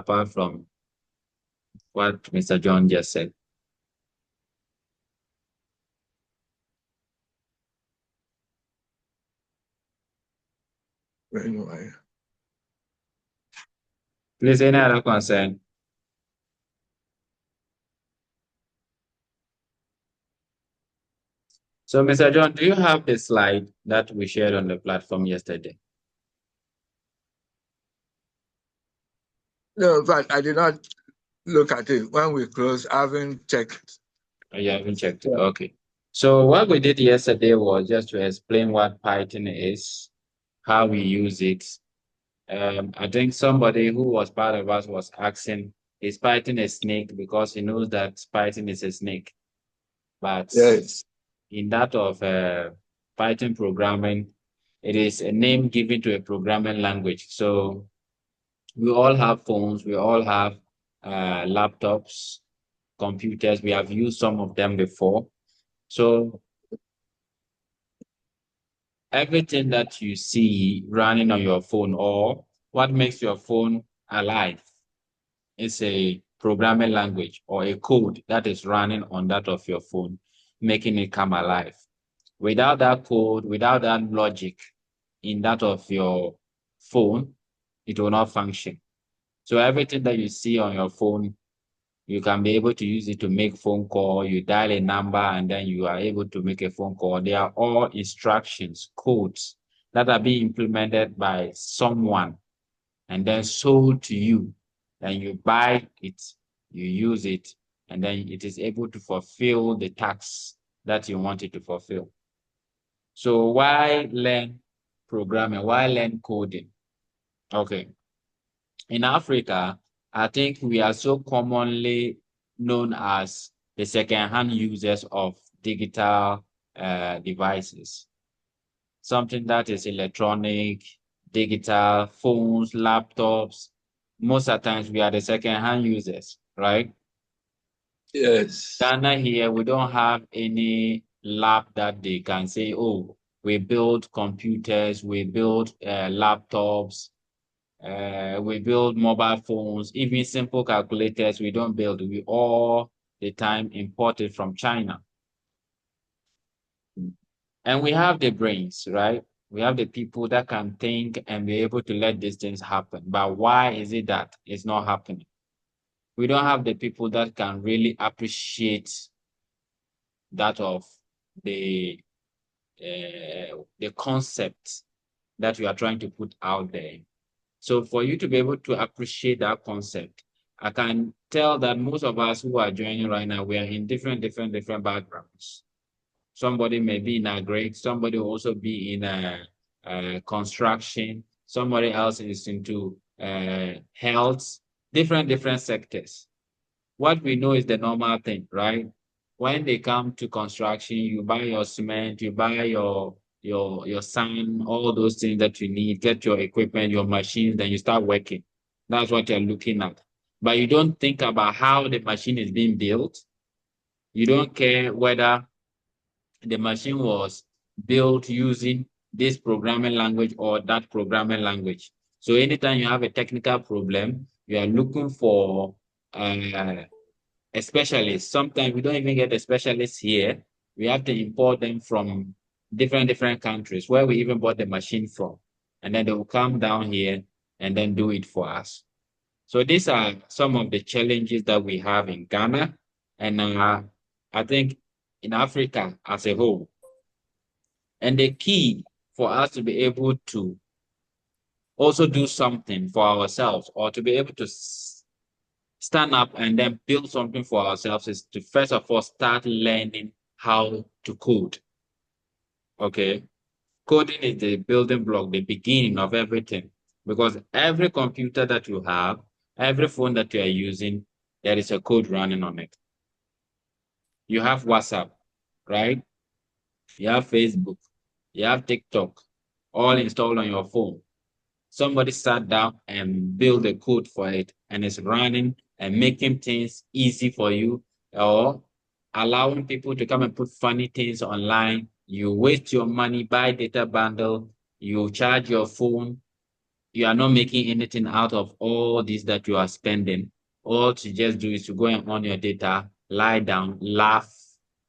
apart from what Mr. John just said? Anyway. Please, any other concern? So, Mr. John, do you have the slide that we shared on the platform yesterday? No, but I did not look at it. When we closed, I haven't checked. Oh, you haven't checked it. Okay. So what we did yesterday was just to explain what Python is, how we use it. I think somebody who was part of us was asking, is Python a snake? Because he knows that Python is a snake. But Yes. in that of Python programming, it is a name given to a programming language. So we all have phones, we all have laptops, computers. We have used some of them before. So everything that you see running on your phone or what makes your phone alive is a programming language or a code that is running on that of your phone, making it come alive. Without that code, without that logic in that of your phone, it will not function. So everything that you see on your phone, you can be able to use it to make phone call. You dial a number and then you are able to make a phone call. They are all instructions, codes that are being implemented by someone and then sold to you. Then you buy it, you use it, and then it is able to fulfill the task that you want it to fulfill. So why learn programming? Why learn coding? Okay. In Africa, I think we are so commonly known as the second-hand users of digital devices. Something that is electronic, digital, phones, laptops. Most of the times we are the second-hand users, right? Yes. Ghana here, we don't have any lab that they can say, oh, we build computers, we build laptops, we build mobile phones, even simple calculators we don't build. We all the time import it from China. And we have the brains, right? We have the people that can think and be able to let these things happen. But why is it that it's not happening? We don't have the people that can really appreciate that of the concept that we are trying to put out there. So for you to be able to appreciate that concept, I can tell that most of us who are joining right now, we are in different backgrounds. Somebody may be in agric, somebody will also be in construction, somebody else is into health, different sectors. What we know is the normal thing, right? When they come to construction, you buy your cement, you buy your sand, all those things that you need, get your equipment, your machines, then you start working. That's what you're looking at. But you don't think about how the machine is being built. You don't care whether the machine was built using this programming language or that programming language. So anytime you have a technical problem, you are looking for a specialist. Sometimes we don't even get a specialist here. We have to import them from different countries where we even bought the machine from. And then they will come down here and then do it for us. So these are some of the challenges that we have in Ghana. And I think in Africa as a whole. And the key for us to be able to also do something for ourselves or to be able to stand up and then build something for ourselves is to first of all start learning how to code. Okay. Coding is the building block, the beginning of everything. Because every computer that you have, every phone that you are using, there is a code running on it. You have WhatsApp, right? You have Facebook, you have TikTok, all installed on your phone. Somebody sat down and built a code for it and it's running and making things easy for you or allowing people to come and put funny things online. You waste your money, buy data bundle, you charge your phone. you are not making anything out of all this that you are spending. All to just do is to go and on your data, lie down, laugh,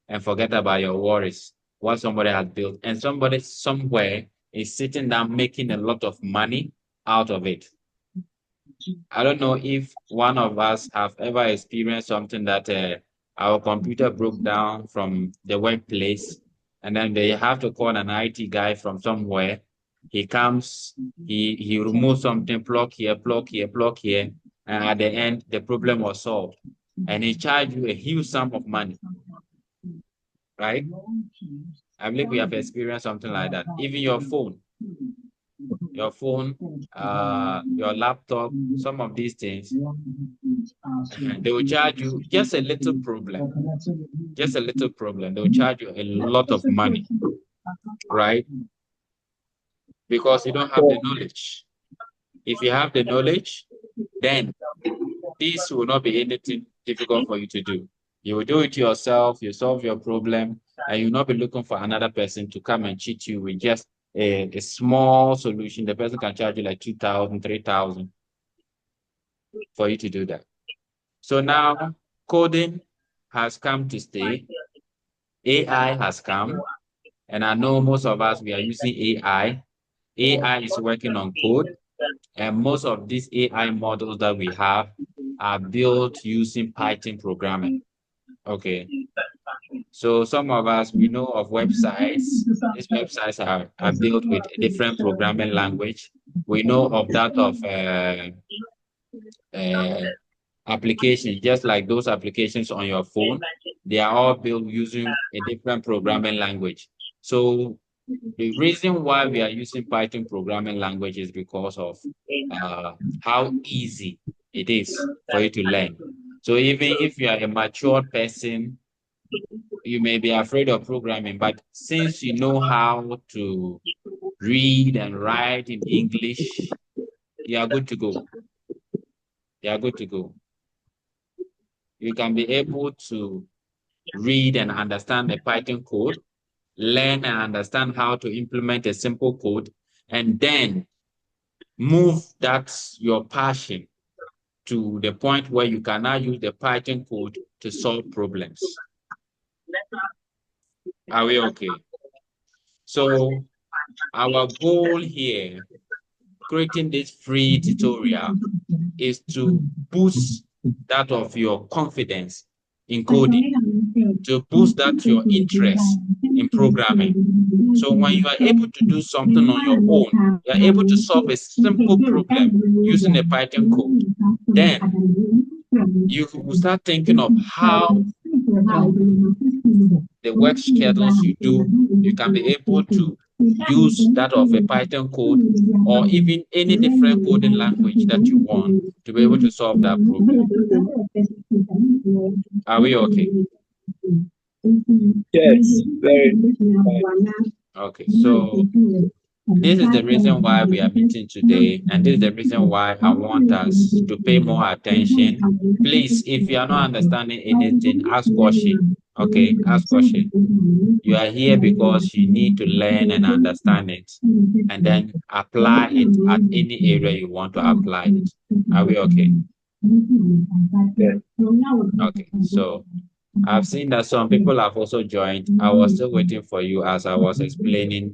and forget about your worries, what somebody has built. And somebody somewhere is sitting down making a lot of money out of it. I don't know if one of us have ever experienced something that our computer broke down from the workplace, and then they have to call an IT guy from somewhere. He comes, he removes something, plug here, plug here, plug here, and at the end, the problem was solved. And he charged you a huge sum of money, right? I believe we have experienced something like that. Even your laptop, some of these things, they will charge you just a little problem, just a little problem. They will charge you a lot of money, right? Because you don't have the knowledge. If you have the knowledge, then this will not be anything difficult for you to do. You will do it yourself, you solve your problem, and you'll not be looking for another person to come and cheat you with just a small solution. The person can charge you like 2,000, 3,000 for you to do that. So now coding has come to stay. AI has come, and I know most of us, we are using AI. AI is working on code, and most of these AI models that we have are built using Python programming. Okay. So some of us, we know of websites. These websites are built with a different programming language. We know of that of uh, applications, just like those applications on your phone, they are all built using a different programming language. So the reason why we are using Python programming language is because of how easy it is for you to learn. So even if you are a mature person, you may be afraid of programming, but since you know how to read and write in English, you are good to go. You are good to go. You can be able to read and understand the Python code, learn and understand how to implement a simple code, and then move that's your passion to the point where you can now use the Python code to solve problems. Are we okay? So our goal here, creating this free tutorial, is to boost that of your confidence in coding, to boost that your interest in programming. So when you are able to do something on your own, you are able to solve a simple problem using a Python code, then you will start thinking of how the work schedules you do, you can be able to use that of a Python code or even any different coding language that you want to be able to solve that problem. Are we okay? Yes, very. Okay, so this is the reason why we are meeting today, and this is the reason why I want us to pay more attention. Please, if you are not understanding anything, ask question. Okay, ask question. You are here because you need to learn and understand it, and then apply it at any area you want to apply it. Are we okay? Yeah. Okay, so I've seen that some people have also joined. I was still waiting for you as I was explaining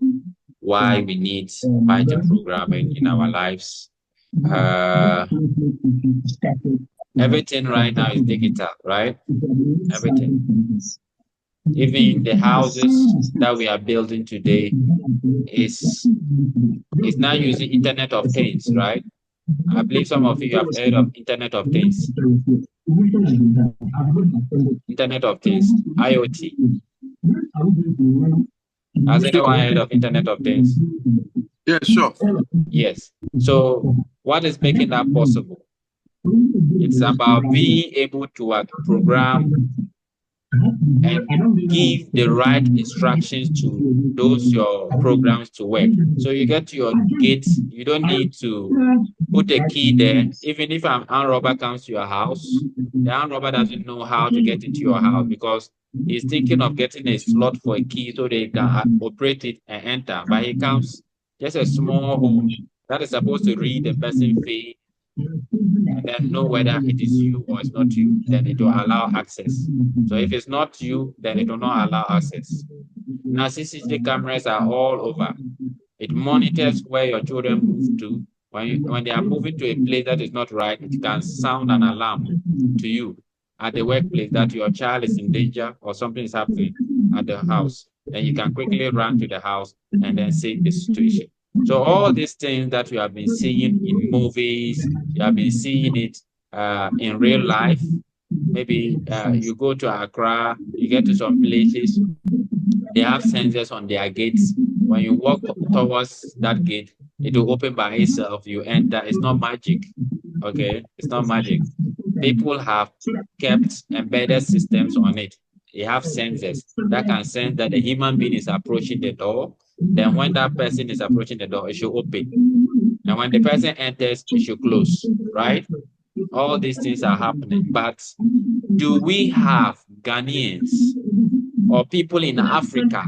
why we need Python programming in our lives. Uh, Everything right now is digital, right? Everything. Even the houses that we are building today is now using Internet of Things, right? I believe some of you have heard of Internet of Things. Internet of Things, IoT. Has anyone heard of Internet of Things? Yeah, sure. Yes. So what is making that possible? It's about being able to program and give the right instructions to those your programs to work. So you get to your gate, you don't need to put a key there. Even if an armed robber comes to your house, the armed robber doesn't know how to get into your house because he's thinking of getting a slot for a key so they can operate it and enter. But he comes just a small hole. that is supposed to read the person face and then know whether it is you or it's not you, then it will allow access. So if it's not you, then it will not allow access. Now, CCTV cameras are all over. It monitors where your children move to. When they are moving to a place that is not right, it can sound an alarm to you at the workplace that your child is in danger or something is happening at the house. Then you can quickly run to the house and then save the situation. So all these things that you have been seeing in movies, you have been seeing it in real life. Maybe you go to Accra, you get to some places, they have sensors on their gates. When you walk towards that gate, it will open by itself. You enter. It's not magic. Okay, it's not magic. People have kept embedded systems on it. They have sensors that can sense that the human being is approaching the door. Then when that person is approaching the door, it should open. And when the person enters, it should close, right? All these things are happening. But do we have Ghanaians or people in Africa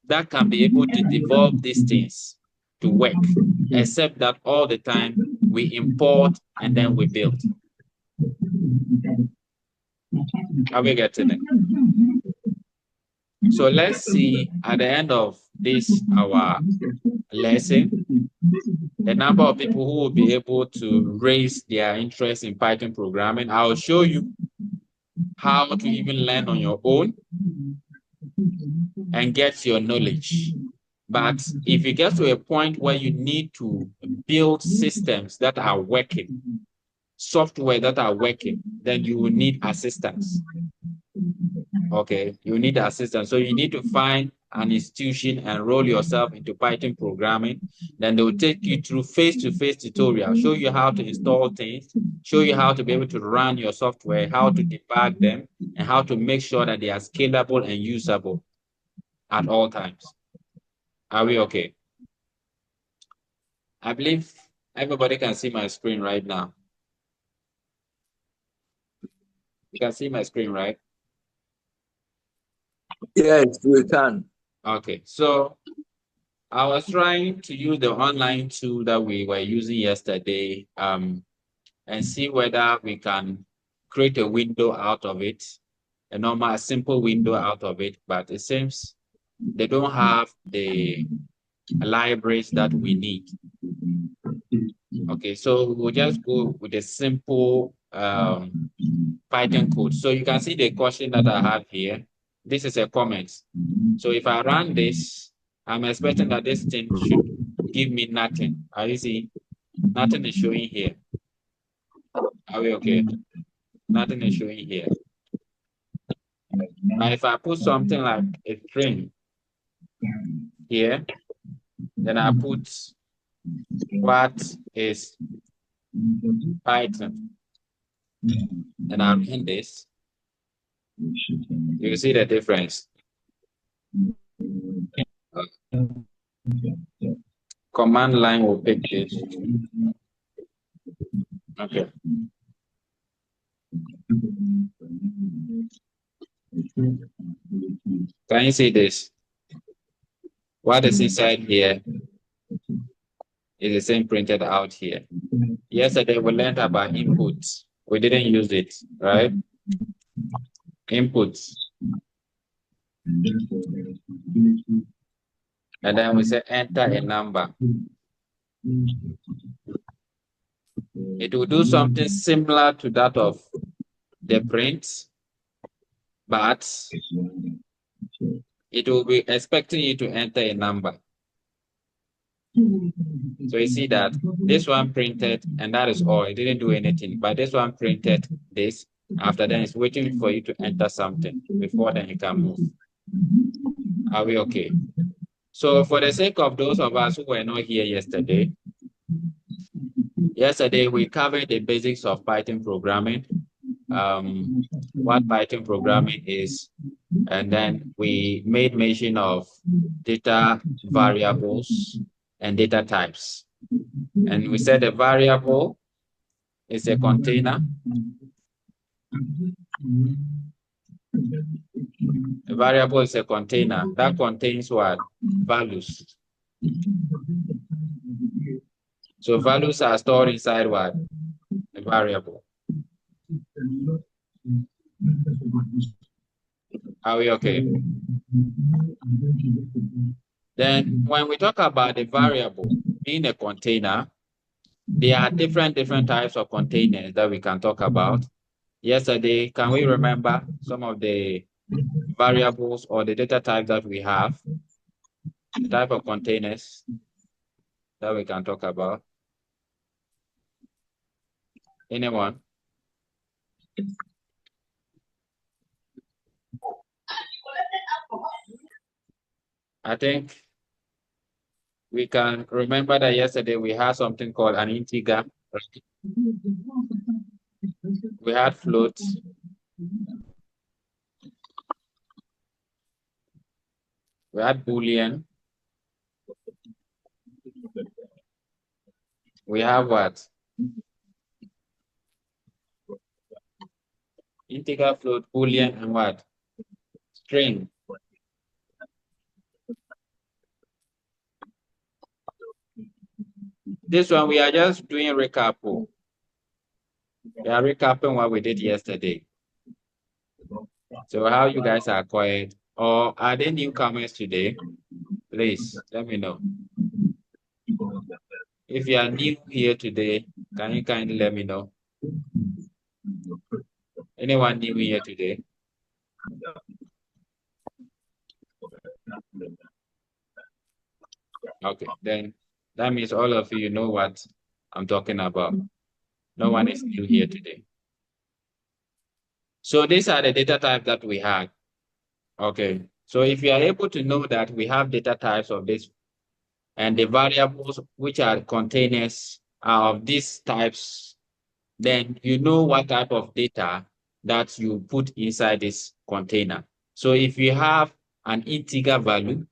that can be able to develop these things to work, except that all the time we import and then we build? Are we getting it? So let's see at the end of this, our lesson, the number of people who will be able to raise their interest in Python programming. I'll show you how to even learn on your own and get your knowledge. But if you get to a point where you need to build systems that are working, software that are working, then you will need assistance. Okay, you need assistance. So you need to find an institution, enroll yourself into Python programming. Then they will take you through face-to-face tutorial, show you how to install things, show you how to be able to run your software, how to debug them, and how to make sure that they are scalable and usable at all times. Are we okay? I believe everybody can see my screen right now. You can see my screen, right? Yes, we can. Okay, so I was trying to use the online tool that we were using yesterday and see whether we can create a window out of it, a normal, simple window out of it, but it seems they don't have the libraries that we need. Okay, so we'll just go with a simple Python code. So you can see the question that I have here. This is a comment. So if I run this, I'm expecting that this thing should give me nothing. Are you see? Nothing is showing here. Are we okay? Nothing is showing here. Now, if I put something like a string here, then I put what is Python, and I run this, you see the difference. Command line will pick this. Okay. Can you see this? What is inside here is the same printed out here. Yesterday we learned about inputs. We didn't use it, right? Inputs. And then we say enter a number. It will do something similar to that of the print, but it will be expecting you to enter a number. So you see that this one printed, and that is all. It didn't do anything, but this one printed this. After that, it's waiting for you to enter something before then you can move. Are we okay? So for the sake of those of us who were not here yesterday, we covered the basics of Python programming, what Python programming is, and then we made mention of data variables and data types. And we said a variable is a container. A variable is a container that contains what? Values. So values are stored inside what? A variable. Are we okay? Then when we talk about the variable in a container, there are different types of containers that we can talk about. Yesterday, can we remember some of the variables or the data types that we have? The type of containers that we can talk about? Anyone? I think we can remember that yesterday we had something called an integer. We had floats. We had Boolean. We have what? Integer, float, Boolean, and what? String. This one, we are just doing recap. We are recapping what we did yesterday. So how you guys are quiet? Or are there newcomers today? Please, let me know. If you are new here today, can you kindly let me know? Anyone new here today? Okay, then that means all of you know what I'm talking about. No one is new here today. So these are the data types that we had. Okay, so if you are able to know that we have data types of this and the variables which are containers are of these types, then you know what type of data that you put inside this container. So if you have an integer value,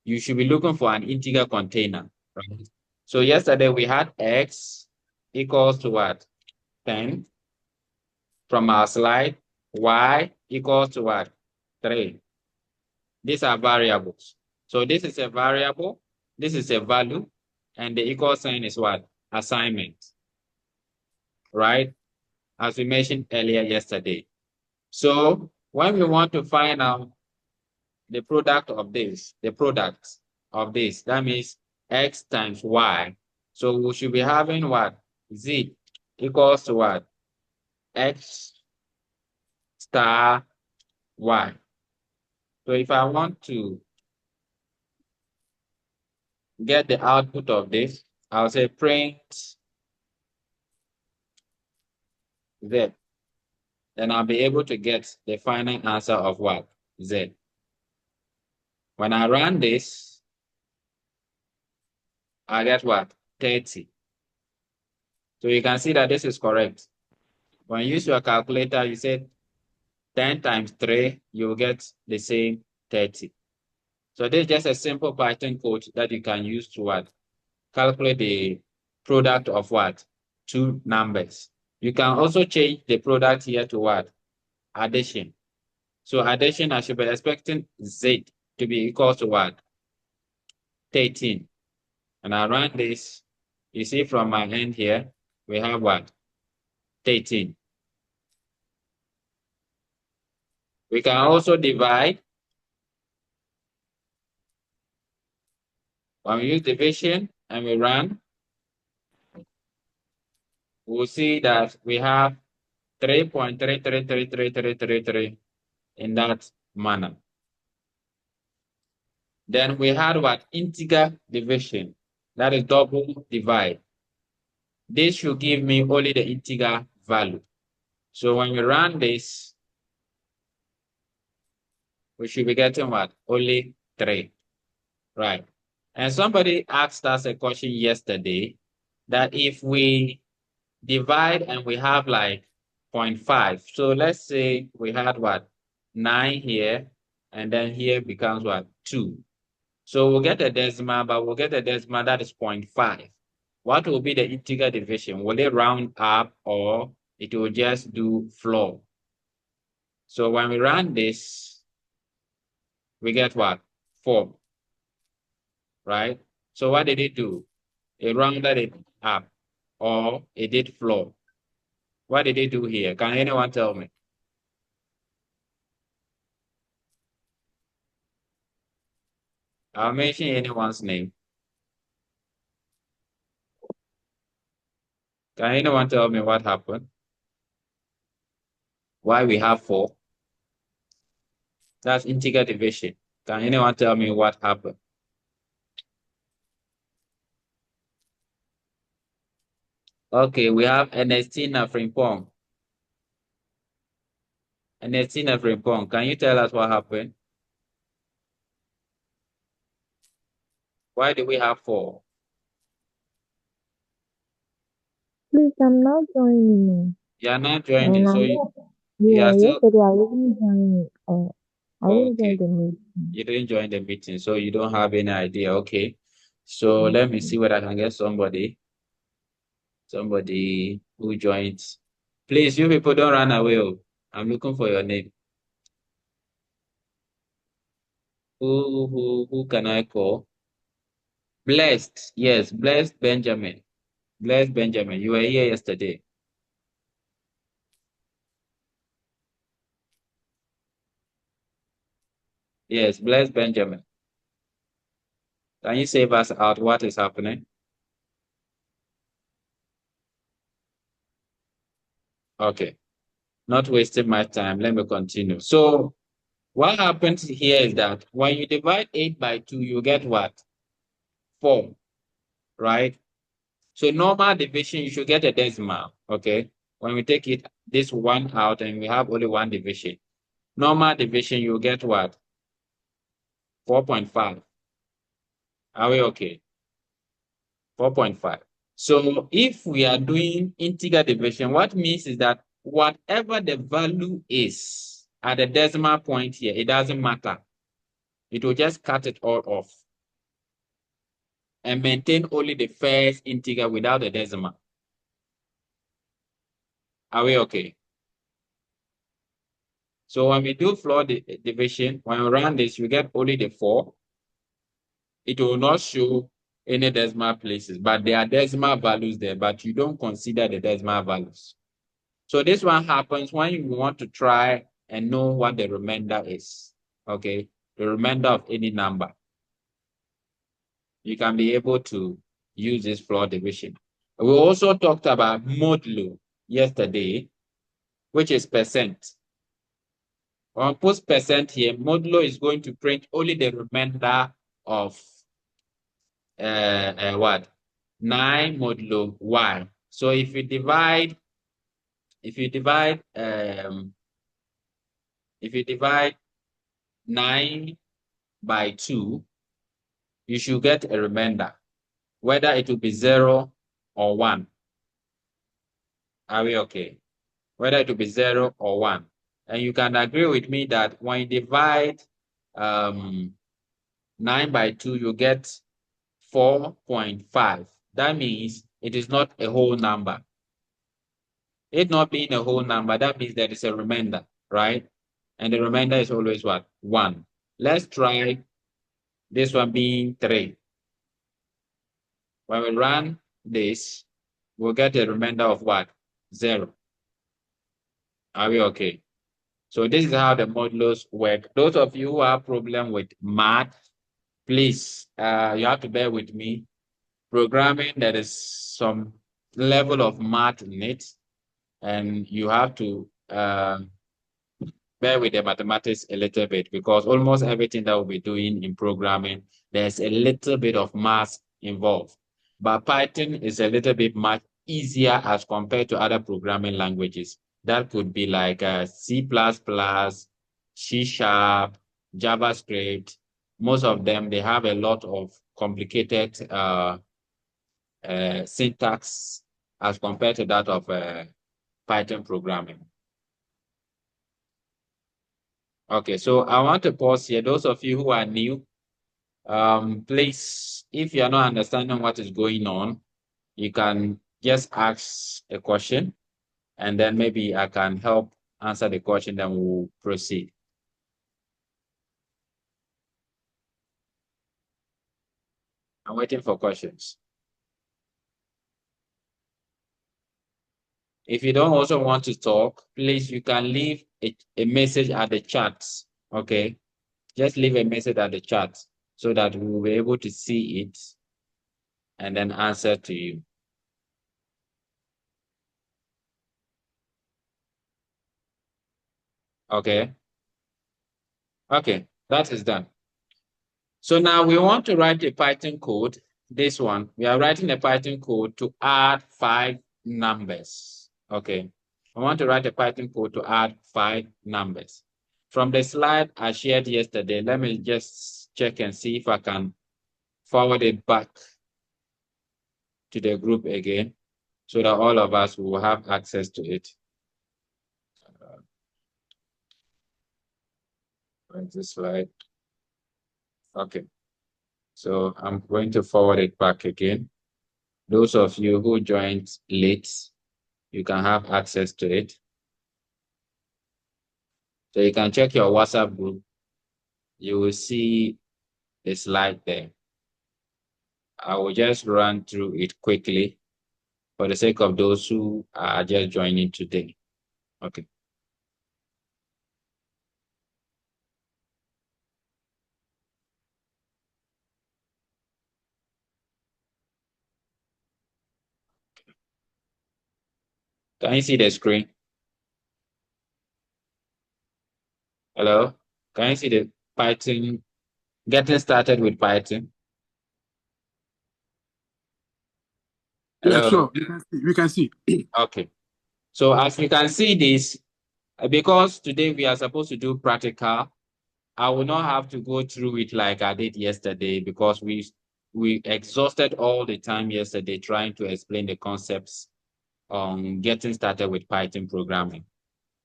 you should be looking for an integer container, right? So yesterday we had x equals to what? 10. From our slide, y equals to what? 3. These are variables. So this is a variable, this is a value, and the equal sign is what? Assignment, right? As we mentioned earlier yesterday. So when we want to find out the product of this, that means x times y. So we should be having what? Z equals to what? X star y. So if I want to get the output of this, I'll say print Z. Then I'll be able to get the final answer of what? Z. When I run this, I get what? 30. So you can see that this is correct. When you use your calculator, you say 10 times 3, you'll get the same 30. So this is just a simple Python code that you can use to what? Calculate the product of what? Two numbers. You can also change the product here to what? Addition. So addition, I should be expecting Z to be equal to what? 13. And I run this, you see from my end here, we have what? 13. We can also divide. When we use division and we run, we'll see that we have 3.333333 in that manner. Then we had what? Integer division. That is double divide. This should give me only the integer value. So when we run this, we should be getting what? Only 3, right? And somebody asked us a question yesterday that if we divide and we have like 0.5, so let's say we had what? 9 here, and then here becomes what? 2. So we'll get a decimal, but we'll get a decimal that is 0.5. What will be the integer division? Will it round up or it will just do floor? So when we run this, we get what? 4, right? So what did it do? It rounded it up or it did floor. What did it do here? Can anyone tell me? I'll mention anyone's name. Can anyone tell me what happened? Why we have 4? That's integer division. Can anyone tell me what happened? Okay, we have Ernestina Frimpong. Ernestina Frimpong, can you tell us what happened? Why do we have 4? Please, I'm not joining. You are not And joining, so I'm you not. Yeah, are still yesterday I didn't join. I didn't join okay. the meeting. You didn't join the meeting, so you don't have any idea. Okay. So let me see whether I can get somebody who joins. Please, you people don't run away. Oh. I'm looking for your name. Who can I call? Blessed. Yes, Blessed Benjamin. Blessed Benjamin. You were here yesterday. Yes, Blessed Benjamin. Can you save us out what is happening? Okay. Not wasting my time. Let me continue. So what happens here is that when you divide 8 by 2, you get what? 4, right? So normal division, you should get a decimal, okay? When we take it this one out and we have only one division, normal division, you get what? 4.5. Are we okay? 4.5. So if we are doing integer division, what means is that whatever the value is at the decimal point here, it doesn't matter. It will just cut it all off and maintain only the first integer without the decimal. Are we okay? So when we do floor division, when we run this, you get only the 4. It will not show any decimal places, but there are decimal values there, but you don't consider the decimal values. So this one happens when you want to try and know what the remainder is, okay? The remainder of any number. You can be able to use this floor division. We also talked about modulo yesterday, which is percent. On post percent here, modulo is going to print only the remainder of what? 9 modulo y. So if you divide 9 by 2, you should get a remainder, whether it will be 0 or 1. Are we okay? Whether it will be 0 or 1. And you can agree with me that when you divide 9 by 2, you get 4.5. That means it is not a whole number. It not being a whole number, that means there is a remainder, right? And the remainder is always what? 1. Let's try this one being 3. When we run this, we'll get a remainder of what? 0. Are we okay? So this is how the modulos work. Those of you who have problem with math, please, you have to bear with me. Programming, there is some level of math in it, and you have to bear with the mathematics a little bit, because almost everything that we'll be doing in programming, there's a little bit of math involved. But Python is a little bit much easier as compared to other programming languages. That could be like C++, C#, JavaScript. Most of them, they have a lot of complicated syntax as compared to that of Python programming. Okay, so I want to pause here. Those of you who are new, please, if you're not understanding what is going on, you can just ask a question, and then maybe I can help answer the question, then we'll proceed. I'm waiting for questions. If you don't also want to talk, please, you can leave a message at the chat, okay? Just leave a message at the chat so that we will be able to see it and then answer to you. Okay? Okay, that is done. So now we want to write a Python code. This one, we are writing a Python code to add 5 numbers. Okay. I want to write a Python code to add 5 numbers. From the slide I shared yesterday, let me just check and see if I can forward it back to the group again so that all of us will have access to it. Where's this slide? Okay. So I'm going to forward it back again. Those of you who joined late, you can have access to it. So you can check your WhatsApp group. You will see the slide there. I will just run through it quickly for the sake of those who are just joining today. Okay. Can you see the screen? Hello? Can you see the Python? Getting started with Python. Hello? Yeah, sure. We can see. Okay. So as you can see this, because today we are supposed to do practical, I will not have to go through it like I did yesterday because we exhausted all the time yesterday trying to explain the concepts on getting started with Python programming.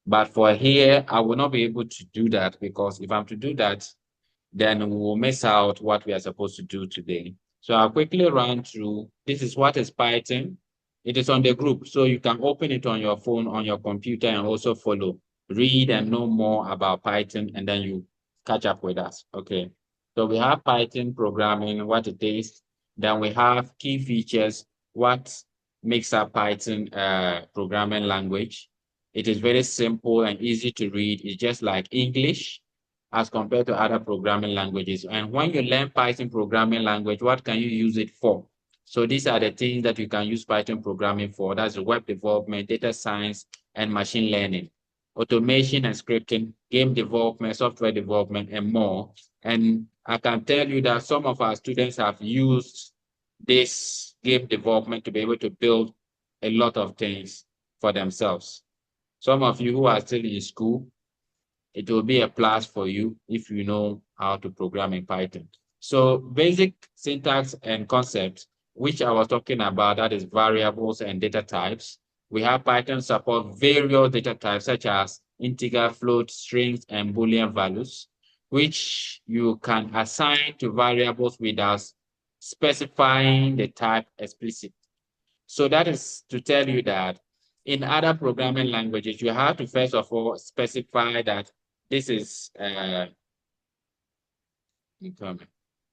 But for here, I will not be able to do that because if I'm to do that, then we will miss out what we are supposed to do today. So I'll quickly run through. This is what is Python. It is on the group, so you can open it on your phone, on your computer, and also follow, read, and know more about Python, and then you catch up with us. Okay. So we have Python programming, what it is. Then we have key features, what makes up Python programming language. It is very simple and easy to read. It's just like English as compared to other programming languages. And when you learn Python programming language, what can you use it for? So these are the things that you can use Python programming for. That's web development, data science, and machine learning, automation and scripting, game development, software development, and more. And I can tell you that some of our students have used this game development to be able to build a lot of things for themselves. Some of you who are still in school, it will be a plus for you if you know how to program in Python. So basic syntax and concepts, which I was talking about, that is variables and data types. We have Python support various data types such as integer, float, strings, and Boolean values, which you can assign to variables without specifying the type explicitly. So that is to tell you that in other programming languages, you have to first of all specify that this is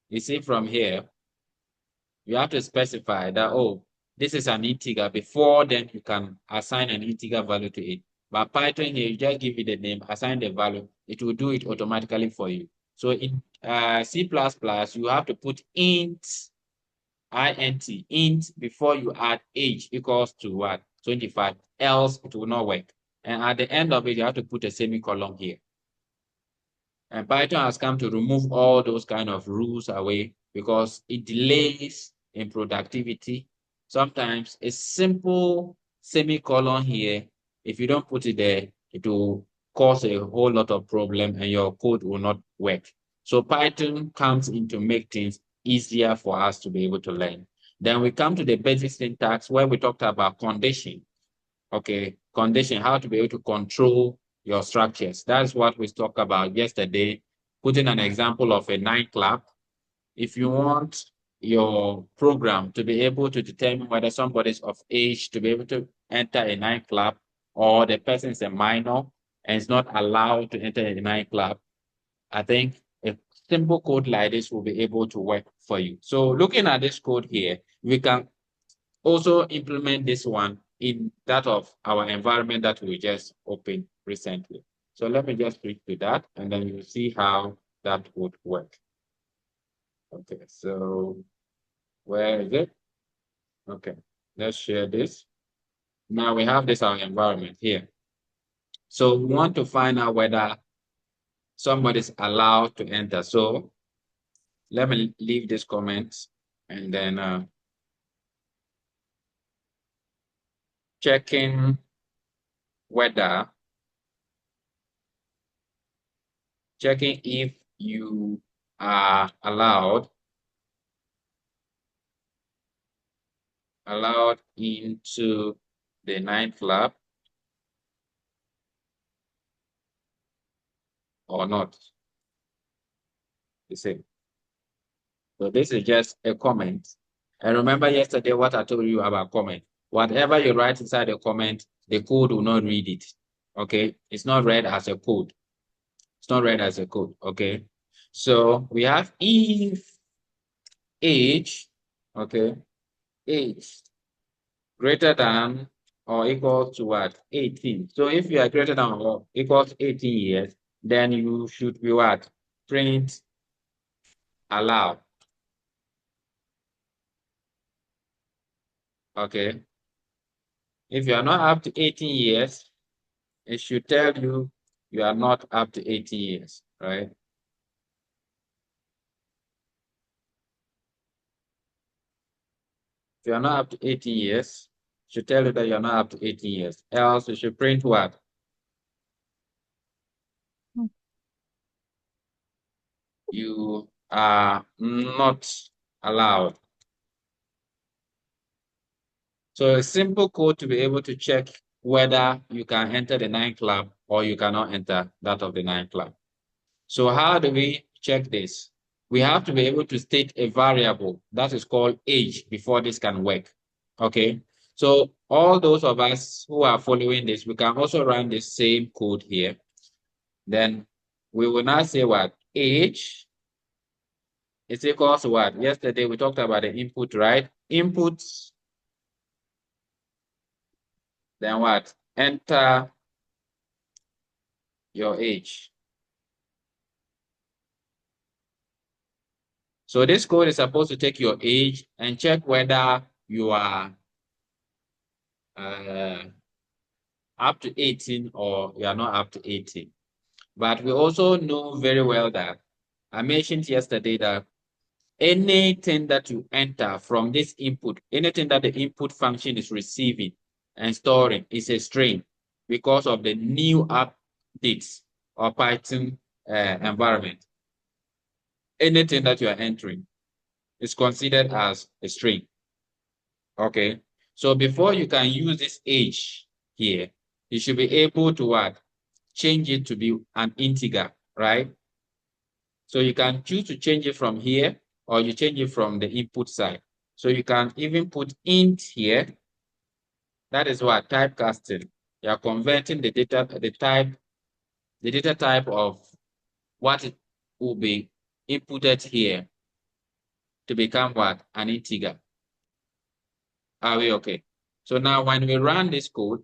you see from here, you have to specify that, oh, this is an integer before then you can assign an integer value to it. But Python here, you just give it the name, assign the value, it will do it automatically for you. So in C++, you have to put int before you add age equals to what? 25, else it will not work. And at the end of it, you have to put a semicolon here. And Python has come to remove all those kind of rules away because it delays in productivity. Sometimes a simple semicolon here, if you don't put it there, it will cause a whole lot of problem and your code will not work. So Python comes in to make things easier for us to be able to learn. Then we come to the basic syntax where we talked about condition. Okay, condition, how to be able to control your structures. That's what we talked about yesterday, putting an example of a nightclub. If you want your program to be able to determine whether somebody is of age to be able to enter a nightclub or the person is a minor and is not allowed to enter a nightclub, I think a simple code like this will be able to work for you. So looking at this code here, we can also implement this one in that of our environment that we just opened recently. So let me just switch to that, and then you'll see how that would work. Okay, so where is it? Okay, let's share this. Now we have this our environment here. So we want to find out whether somebody is allowed to enter. So let me leave this comment and then checking whether, checking if you are allowed into the nightclub or not. The same. So this is just a comment. And remember yesterday what I told you about comment. Whatever you write inside the comment, the code will not read it. Okay, it's not read as a code. It's not read as a code. Okay, so we have if age, okay, age greater than or equal to what? 18. So if you are greater than or equal to 18 years, then you should be what? Print allow. Okay. If you are not up to 18 years, it should tell you you are not up to 18 years, right? If you are not up to 18 years, it should tell you that you're not up to 18 years. Else you should print what? You are not allowed. So a simple code to be able to check whether you can enter the nightclub or you cannot enter that of the nightclub. So how do we check this? We have to be able to state a variable that is called age before this can work. Okay. So all those of us who are following this, we can also run the same code here. Then we will now say what? Age is equals to what? Yesterday we talked about the input, right? Inputs, then what? Enter your age. So this code is supposed to take your age and check whether you are up to 18 or you are not up to 18. But we also know very well that I mentioned yesterday that anything that you enter from this input, anything that the input function is receiving and storing is a string because of the new updates or Python environment. Anything that you are entering is considered as a string. Okay, so before you can use this age here, you should be able to what? Change it to be an integer, right? So you can choose to change it from here or you change it from the input side. So you can even put int here. That is what? Typecasting. You are converting the data type of what it will be inputted here to become what? An integer. Are we okay? So now when we run this code,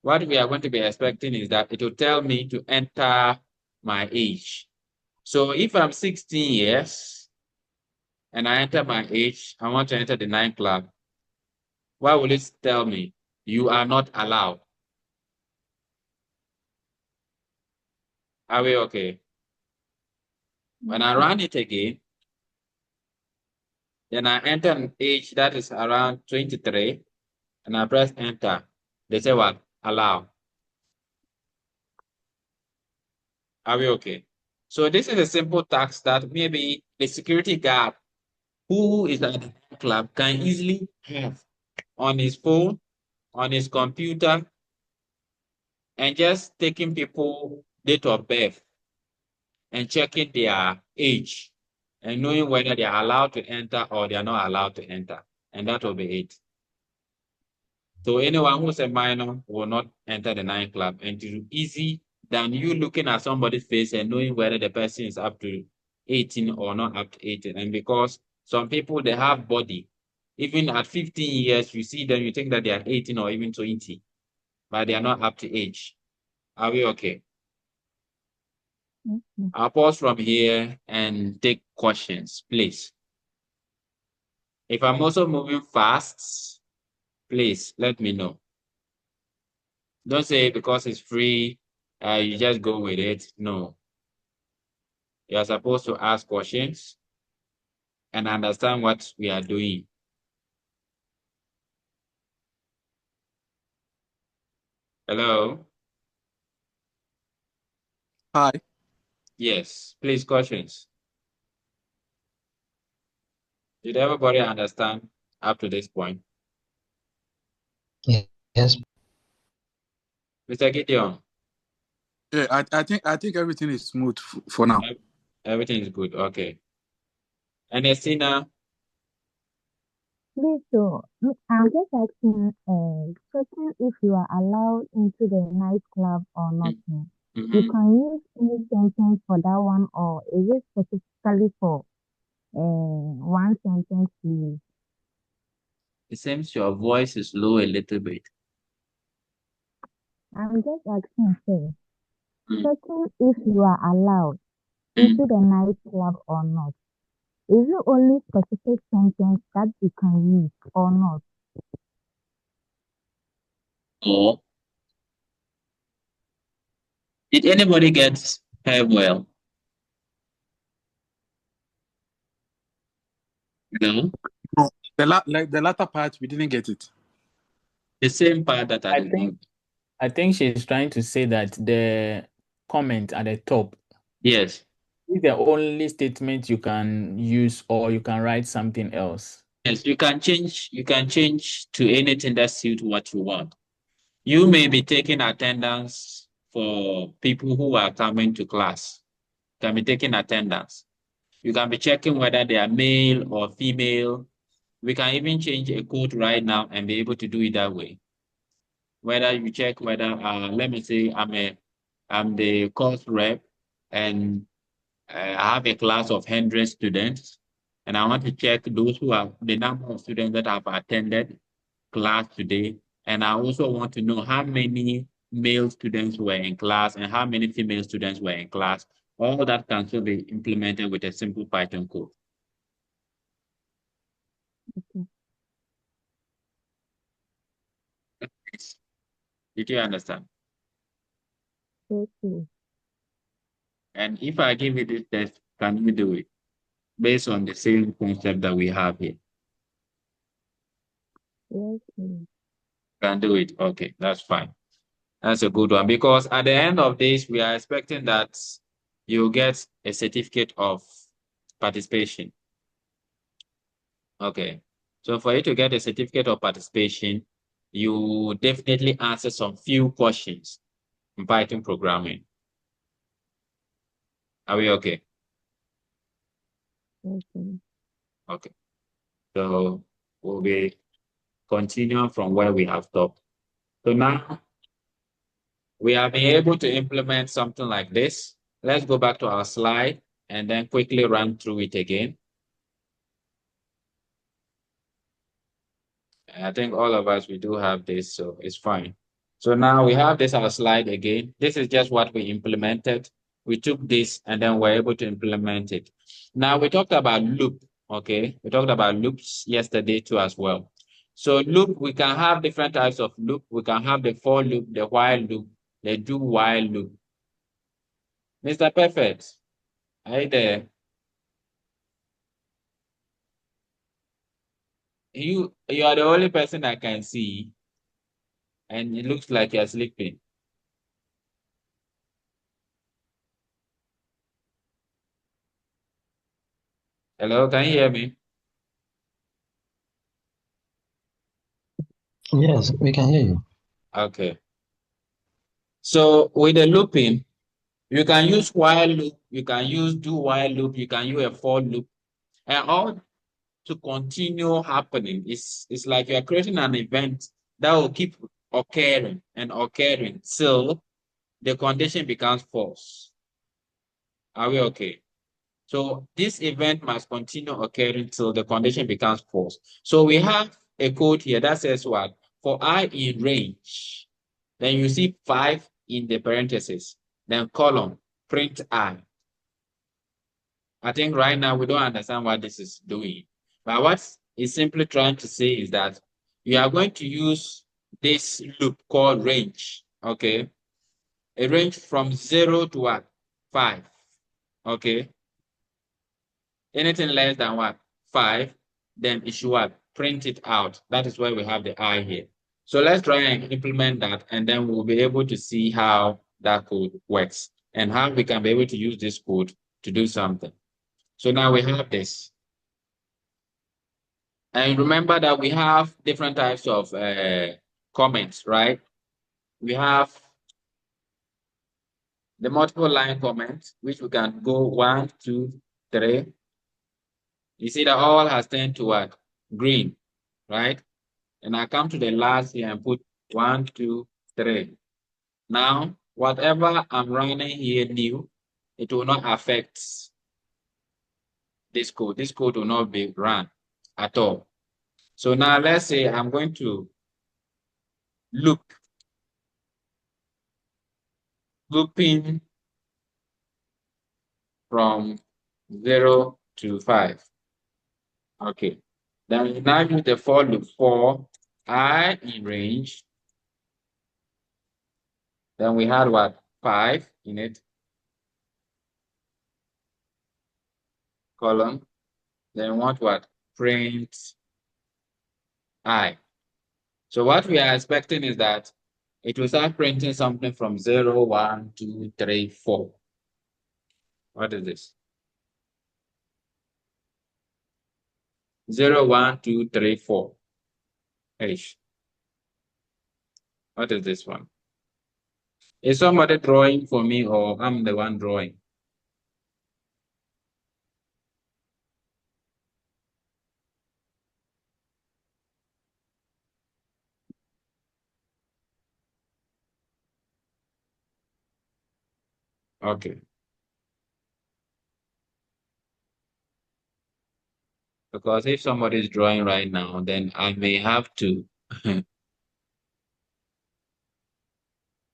what we are going to be expecting is that it will tell me to enter my age. So if I'm 16 years and I enter my age, I want to enter the nightclub, what will it tell me? You are not allowed. Are we okay? When I run it again, then I enter an age that is around 23 and I press enter. They say what? Allow. Are we okay? So this is a simple task that maybe the security guard who is at the club can easily have on his phone, on his computer, and just taking people date of birth and checking their age and knowing whether they are allowed to enter or they are not allowed to enter. And that will be it. So anyone who's a minor will not enter the nightclub, and it is easy than you looking at somebody's face and knowing whether the person is up to 18 or not up to 18. And because some people, they have body Even at 15 years, you see them, you think that they are 18 or even 20, but they are not up to age. Are we okay? Okay. I'll pause from here and take questions, please. If I'm also moving fast, please let me know. Don't say because it's free, you just go with it. No. You are supposed to ask questions and understand what we are doing. Hello? Hi. Yes, please, questions. Did everybody understand up to this point? Yes. Mr. Gideon, Yeah, I think everything is smooth for now. everything is good. Okay. And Estina, Please, so I'm just asking, checking if you are allowed into the nightclub or not. You can use any sentence for that one, or is it specifically for one sentence, please? it seems your voice is low a little bit. I'm just asking, sir, Mm. checking if you are allowed into the nightclub or not. Is it only specific sentence that you can use or not? Or did anybody get her well? No? No, the latter part we didn't get it. The same part that I did not. I think she's trying to say that the comment at the top Yes. is the only statement you can use, or you can write something else. Yes, you can change to anything that suits what you want. You may be taking attendance for people who are coming to class. You can be taking attendance. You can be checking whether they are male or female. We can even change a code right now and be able to do it that way. Whether you check whether, let me say I'm the course rep and I have a class of 100 students, and I want to check those who have the number of students that have attended class today. And I also want to know how many male students were in class and how many female students were in class. All that can still be implemented with a simple Python code. Okay. Did you understand? Okay. And if I give you this test, can you do it based on the same concept that we have here? Yes, please. Can do it. Okay, that's fine. That's a good one, because at the end of this, we are expecting that you get a certificate of participation. Okay. So for you to get a certificate of participation, you definitely answer some few questions in Python programming. Are we okay? Okay. Okay. So we'll be continuing from where we have stopped. So now we have been able to implement something like this. Let's go back to our slide and then quickly run through it again. I think all of us, we do have this, so it's fine. So now we have this our slide again. This is just what we implemented. We took this and then we're able to implement it. Now we talked about loop, okay? We talked about loops yesterday too as well. So loop, we can have different types of loop. We can have the for loop, the while loop, the do while loop. Mr. Perfect, are you there? You are the only person I can see, and it looks like you're sleeping. Hello, can you hear me? Yes, we can hear you. Okay. So with the looping, you can use while loop, you can use do while loop, you can use a for loop, and all to continue happening. It's like you're creating an event that will keep occurring and occurring till the condition becomes false. Are we okay? So this event must continue occurring till the condition becomes false. So we have a code here that says what? For I in range, then you see 5 in the parentheses, then column, print I. I think right now we don't understand what this is doing. But what it's simply trying to say is that you are going to use this loop called range, okay? A range from 0 to what? 5, okay? Anything less than what? 5, then it should what? Print it out. That is why we have the I here. So let's try and implement that, and then we'll be able to see how that code works and how we can be able to use this code to do something. So now we have this. And remember that we have different types of comments, right? We have the multiple line comments, which we can go 1, 2, 3. You see that all has turned to what? Green, right? And I come to the last here and put 1, 2, 3. Now, whatever I'm running here new, it will not affect this code. This code will not be run at all. So now let's say I'm going to looping from 0 to 5. Okay. Then we now use the for loop for I in range. Then we had what? 5 in it. Column. Then we want what? Print I. So what we are expecting is that it will start printing something from 0, 1, 2, 3, 4. What is this? 0, 1, 2, 3, 4. H. What is this one? Is somebody drawing for me or I'm the one drawing? Okay. Because if somebody is drawing right now, then I may have to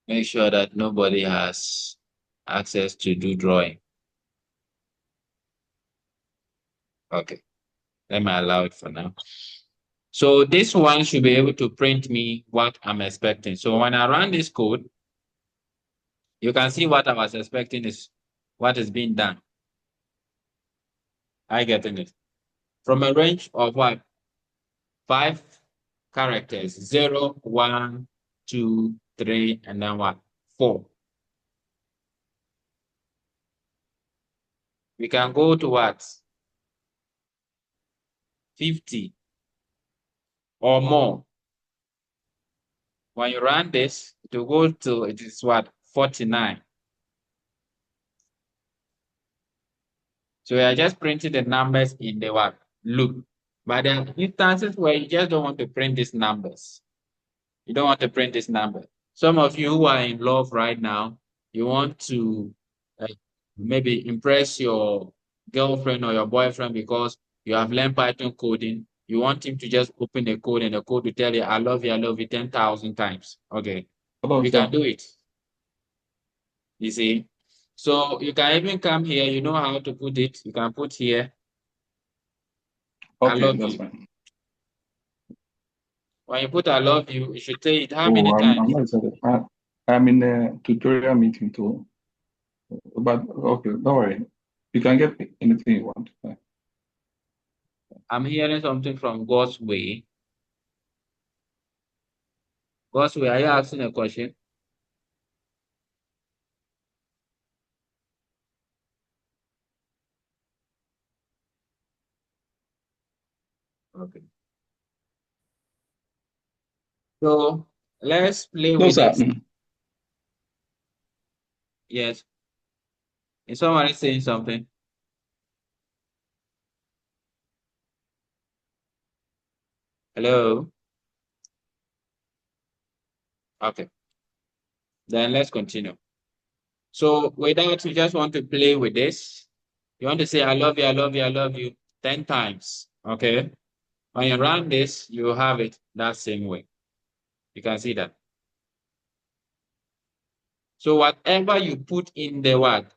make sure that nobody has access to do drawing. Okay, let me allow it for now. So this one should be able to print me what I'm expecting. So when I run this code, you can see what I was expecting is what is being done. I getting it. From a range of what? 5 characters, 0, 1, 2, 3, and then what? 4. We can go to what? 50 or more. When you run this, it will go to, it is what? 49. So we are just printing the numbers in the what? Loop. But there are instances where you just don't want to print these numbers. You don't want to print this number. Some of you who are in love right now, you want to maybe impress your girlfriend or your boyfriend because you have learned Python coding. You want him to just open the code and the code will tell you, I love you 10,000 times. Okay. We can do it. You see? So you can even come here. You know how to put it. You can put here. I Okay, love that's you. fine. When you put I love you, you should say it how Oh, many I'm times? not excited. I'm in a tutorial meeting too. But okay, don't worry. You can get anything you want. I'm hearing something from God's way. God's way, are you asking a question? Okay. So let's play No, with sir. this. Yes. Is somebody saying something? Hello? Okay. Then let's continue. So with that, we just want to play with this. You want to say, I love you, I love you, I love you 10 times. Okay. When you run this, you have it that same way. You can see that. So whatever you put in the what?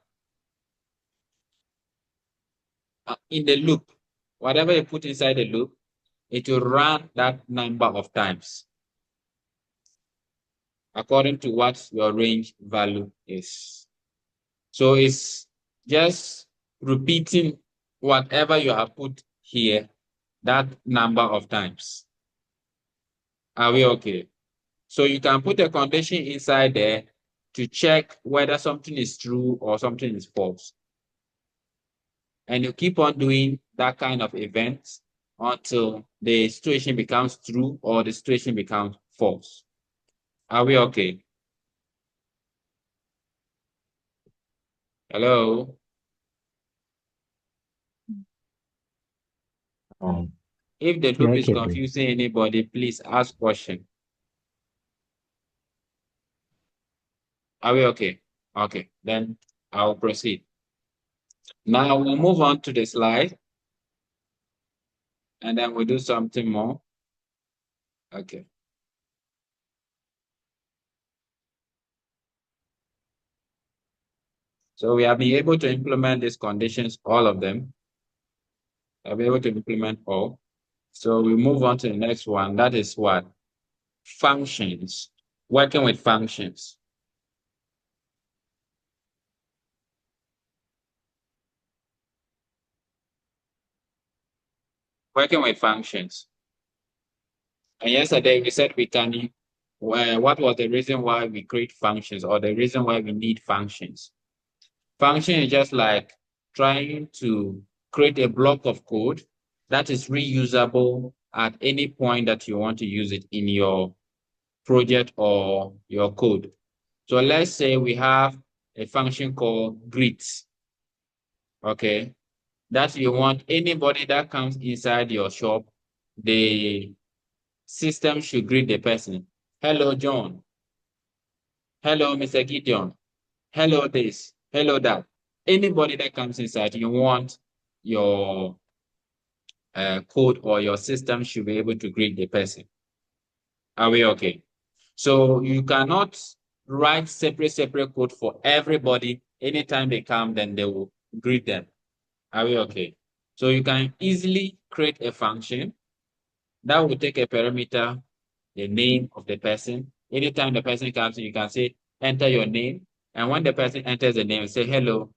In the loop, whatever you put inside the loop, it will run that number of times according to what your range value is. So it's just repeating whatever you have put here, that number of times. Are we okay? So you can put a condition inside there to check whether something is true or something is false. And you keep on doing that kind of events until the situation becomes true or the situation becomes false. Are we okay? Hello? If the loop is confusing anybody, please ask question. Are we okay? Okay, then I'll proceed. Now we'll move on to the slide and then we'll do something more. Okay. So we have been able to implement these conditions, all of them. I'll be able to implement all. So we move on to the next one. That is what? Functions. Working with functions. Working with functions. And yesterday we said we can, what was the reason why we create functions or the reason why we need functions? Function is just like trying to create a block of code that is reusable at any point that you want to use it in your project or your code. So let's say we have a function called greet, okay? That you want anybody that comes inside your shop, the system should greet the person. Hello, John. Hello, Mr. Gideon. Hello, this. Hello, that. Anybody that comes inside, you want your code or your system should be able to greet the person. Are we okay? So you cannot write separate code for everybody. Anytime they come, then they will greet them. Are we okay? So you can easily create a function that will take a parameter, the name of the person. Anytime the person comes in, you can say, enter your name. And when the person enters the name, say, hello,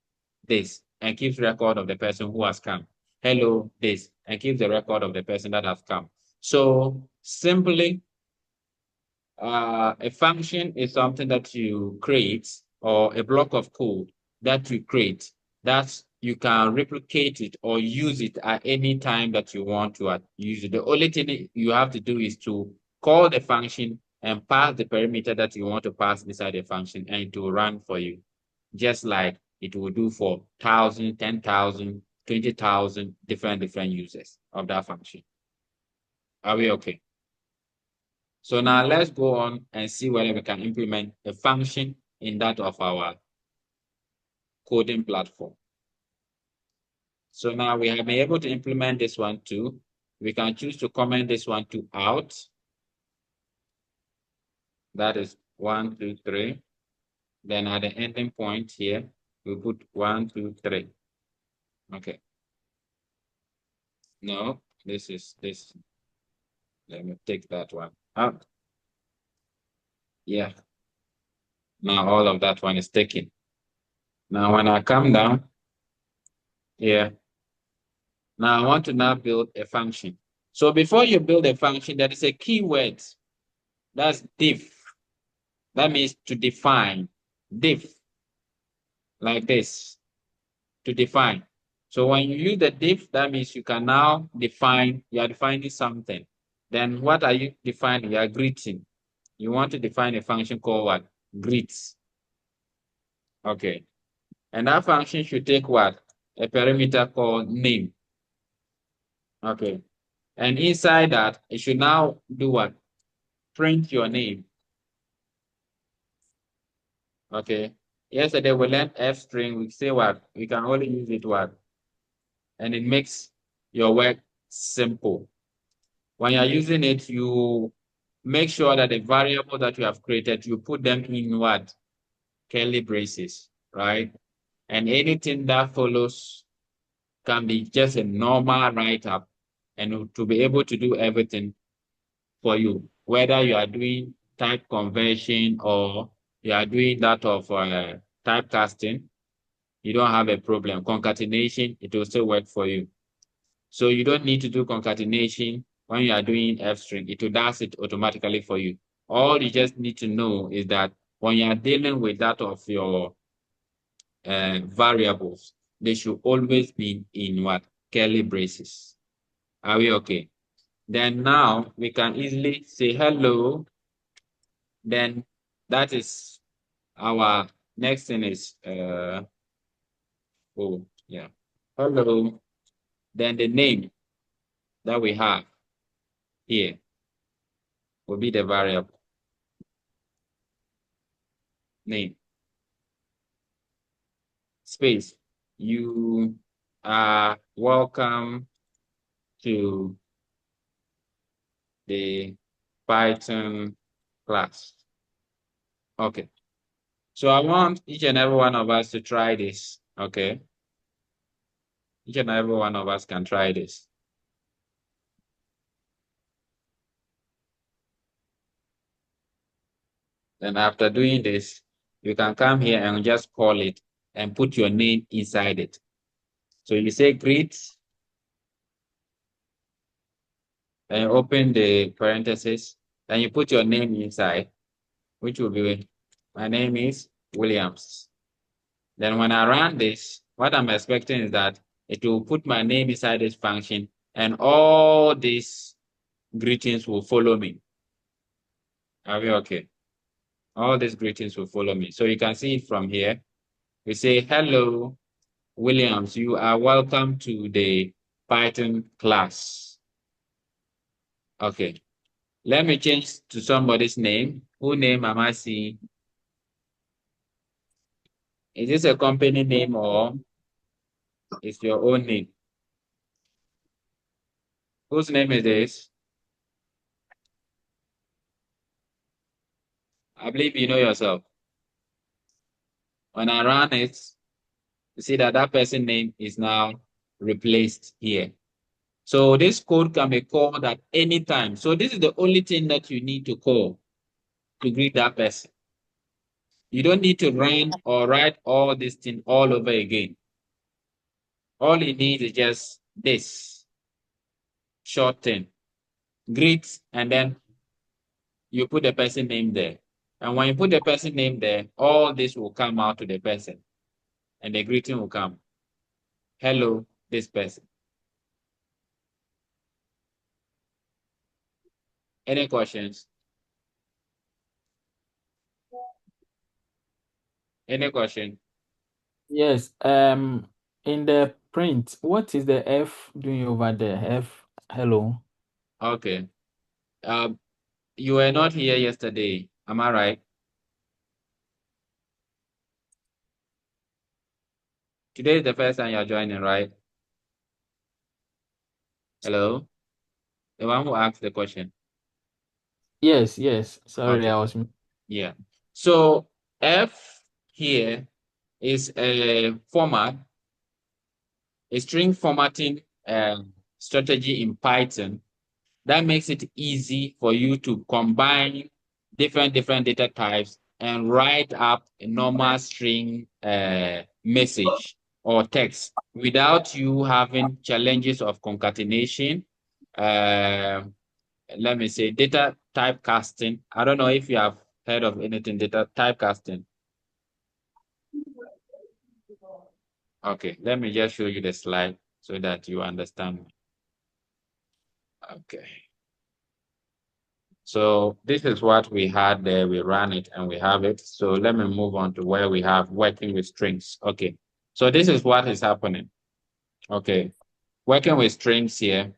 this, and keeps record of the person who has come. Hello, this, and keeps the record of the person that has come. So simply, a function is something that you create or a block of code that you create that you can replicate it or use it at any time that you want to use it. The only thing you have to do is to call the function and pass the parameter that you want to pass inside the function and it will run for you, just like it will do for 1,000, 10,000, 20,000 different users of that function. Are we okay? So now let's go on and see whether we can implement a function in that of our coding platform. So now we have been able to implement this one too. We can choose to comment this one to out. That is 1, 2, 3. Then at the ending point here, we put 1, 2, 3. Okay. No, this is this. Let me take that one out. Yeah. Now all of that one is taken. Now when I come down here, now I want to now build a function. So before you build a function, there is a keyword. That's diff. That means to define. Diff. Like this. To define. So when you use the diff, that means you can now define, you are defining something. Then what are you defining? You are greeting. You want to define a function called what? Greets. Okay. And that function should take what? A parameter called name. Okay. And inside that, it should now do what? Print your name. Okay. Yesterday we learned F string. We say what? We can only use it what? and it makes your work simple. When you're using it, you make sure that the variable that you have created, you put them in what? Curly braces, right? And anything that follows can be just a normal write-up, and to be able to do everything for you, whether you are doing type conversion or you are doing that of typecasting, you don't have a problem. Concatenation, it will still work for you. So you don't need to do concatenation when you are doing F string. It will does it automatically for you. All you just need to know is that when you are dealing with that of your variables, they should always be in what? Curly braces. Are we okay? Then now we can easily say hello. Then that is our next thing is oh yeah, hello. Then the name that we have here will be the variable name. Space. You are welcome to the Python class. Okay. So I want each and every one of us to try this. Okay. Each and every one of us can try this. Then after doing this, you can come here and just call it and put your name inside it. So you say greet and open the parentheses and you put your name inside, which will be, my name is Williams. Then when I run this, what I'm expecting is that it will put my name inside this function and all these greetings will follow me. Are we okay? All these greetings will follow me. So you can see it from here. We say, hello, Williams, you are welcome to the Python class. Okay. Let me change to somebody's name. Whose name am I seeing? Is this a company name or is your own name? Whose name is this? I believe you know yourself. When I run it, you see that that person's name is now replaced here. So this code can be called at any time. So this is the only thing that you need to call to greet that person. You don't need to run or write all this thing all over again. All you need is just this short thing, greet, and then you put the person name there. And when you put the person name there, all this will come out to the person and the greeting will come. Hello, this person. Any questions? Any question? Yes. In the print, what is the F doing over there? F, hello. Okay. You were not here yesterday. Am I right? Today is the first time you're joining, right? Hello? The one who asked the question. Yes, yes. Sorry, Okay. I was. Yeah. So F here is a format, a string formatting strategy in Python that makes it easy for you to combine different data types and write up a normal string message or text without you having challenges of concatenation. Let me say data typecasting. I don't know if you have heard of anything data typecasting. Okay, let me just show you the slide so that you understand. Okay. So this is what we had there. We ran it and we have it. So let me move on to where we have working with strings. Okay. So this is what is happening. Okay. Working with strings here.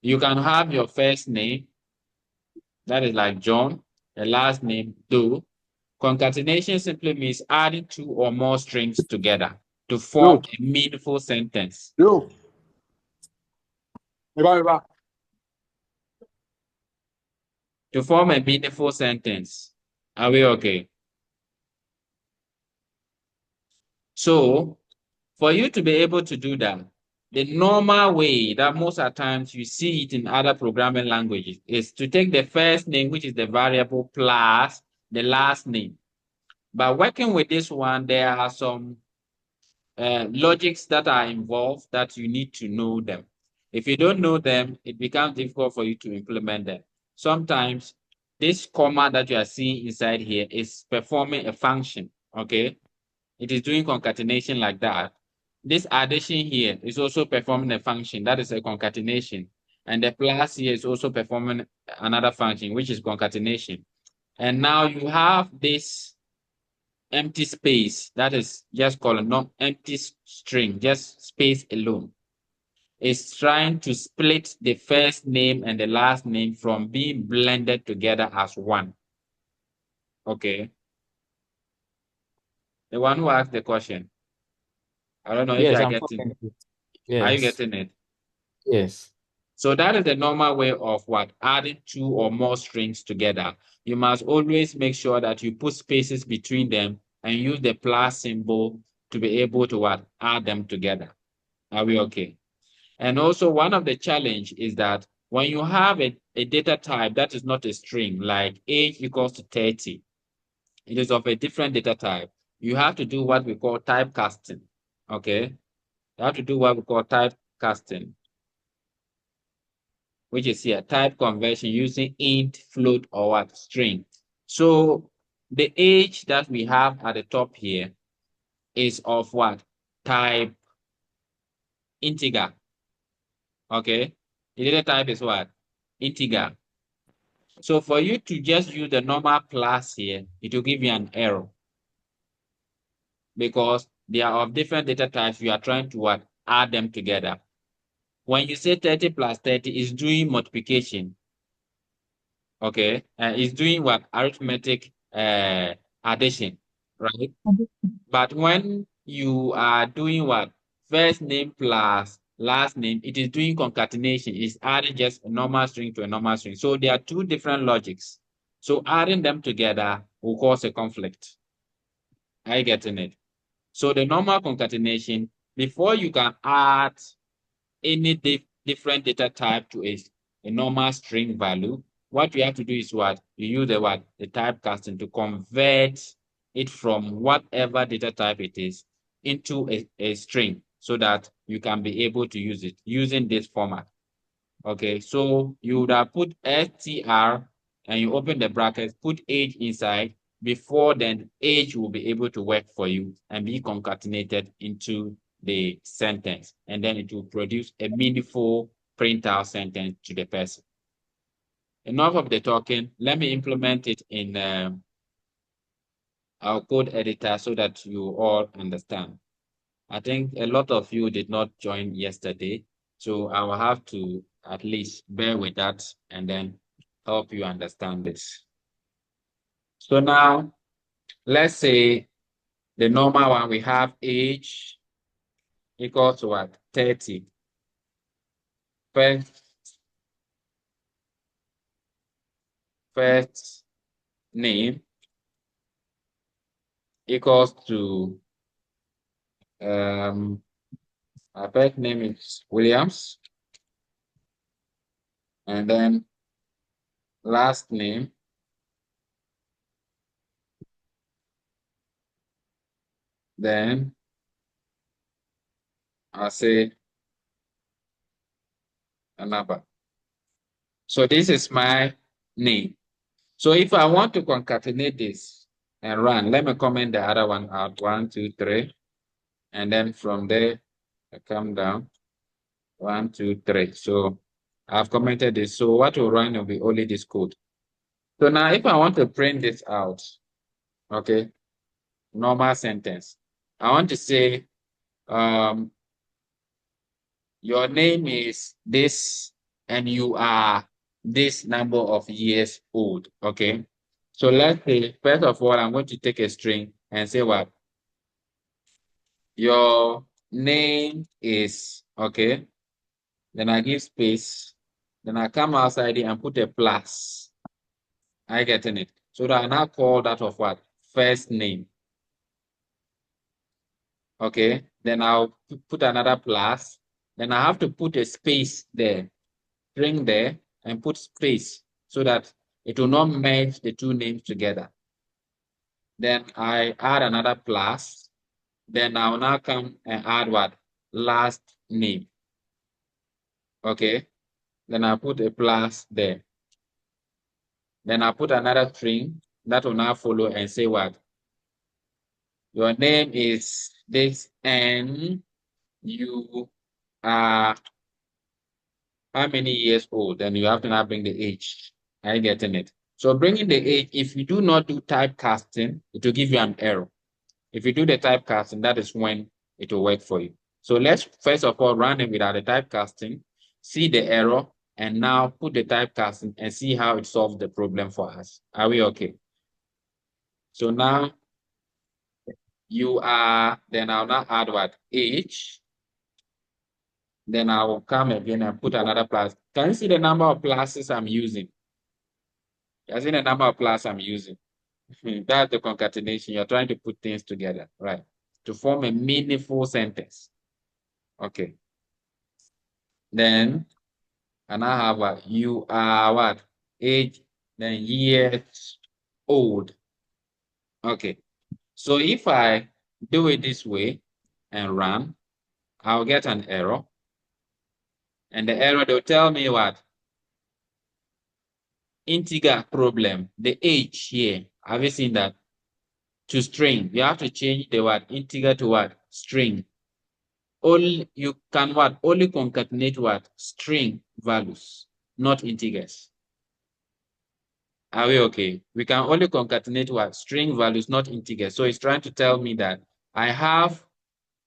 You can have your first name. That is like John. The last name, Doe. Concatenation simply means adding two or more strings together to form a meaningful sentence. Yo. to form a meaningful sentence. Are we okay? So, for you to be able to do that, the normal way that most of the times you see it in other programming languages is to take the first name, which is the variable, plus the last name. But working with this one, there are some logics that are involved that you need to know them. If you don't know them, it becomes difficult for you to implement them. Sometimes this comma that you are seeing inside here is performing a function, okay? It is doing concatenation like that. This addition here is also performing a function, that is a concatenation. And the plus here is also performing another function, which is concatenation. And now you have this empty space that is just called not empty string, just space alone. It's trying to split the first name and the last name from being blended together as one. Okay. The one who asked the question. I don't know if Yes, you are I'm getting following it. Are you Yes. getting it? Yes. So that is the normal way of what? Adding two or more strings together. You must always make sure that you put spaces between them and use the plus symbol to be able to what? Add them together. Are we okay? And also one of the challenge is that when you have a data type that is not a string, like age equals to 30, it is of a different data type. You have to do what we call typecasting. Okay? You have to do what we call typecasting, which is here, type conversion using int, float, or what? String. So the age that we have at the top here is of what? Type integer. Okay? The data type is what? Integer. So for you to just use the normal plus here, it will give you an error because they are of different data types. You are trying to what? Add them together. When you say 30 plus 30, it's doing multiplication. Okay, it's doing what? Arithmetic addition, right? But when you are doing what? First name plus last name, it is doing concatenation. It's adding just a normal string to a normal string. So there are two different logics. So adding them together will cause a conflict. Are you getting it? So the normal concatenation, before you can add any different data type to a normal string value, what you have to do is what? You use the what? The typecasting to convert it from whatever data type it is into a string so that you can be able to use it using this format. Okay, so you would have put str and you open the brackets, put age inside. Before then, age will be able to work for you and be concatenated into the sentence. And then it will produce a meaningful printout sentence to the person. Enough of the talking. Let me implement it in our code editor so that you all understand. I think a lot of you did not join yesterday, so I will have to at least bear with that and then help you understand this. So now, let's say the normal one, we have age equals to what? 30. First name equals to, our first name is Williams, and then last name, then I'll say another. So this is my name. So if I want to concatenate this and run, let me comment the other one out. 1, 2, 3. And then from there, I come down. 1, 2, 3. So I've commented this. So what will run will be only this code. So now if I want to print this out, okay, normal sentence. I want to say, your name is this and you are this number of years old, okay? So let's say, first of all, I'm going to take a string and say what? Your name is, okay? Then I give space. Then I come outside here and put a plus. I getting it. So that I now call that of what? First name. Okay. Then I'll put another plus. Then I have to put a space there. String there and put space so that it will not merge the two names together. Then I add another plus. Then I'll now come and add what? Last name. Okay. Then I put a plus there. Then I put another string that will now follow and say what? Your name is this and you are how many years old? Then you have to now bring the age. Are you getting it? So bringing the age, if you do not do typecasting, it will give you an error. If you do the typecasting, that is when it will work for you. So let's first of all run it without the typecasting, see the error, and now put the typecasting and see how it solves the problem for us. Are we okay? So now you are, then I'll now add what? Age. Then I will come again and put another plus. Can you see the number of pluses I'm using? Can you see the number of pluses I'm using? That's the concatenation. You're trying to put things together, right? To form a meaningful sentence. Okay. Then, and I have what? You are what? Age, then years old. Okay. So if I do it this way and run, I'll get an error. And the error, they'll tell me what? Integer problem. The age here. Have you seen that? To string. You have to change the word integer to what? String. Only you can what? Only concatenate what? String values, not integers. Are we okay? We can only concatenate what? String values, not integers. So it's trying to tell me that I have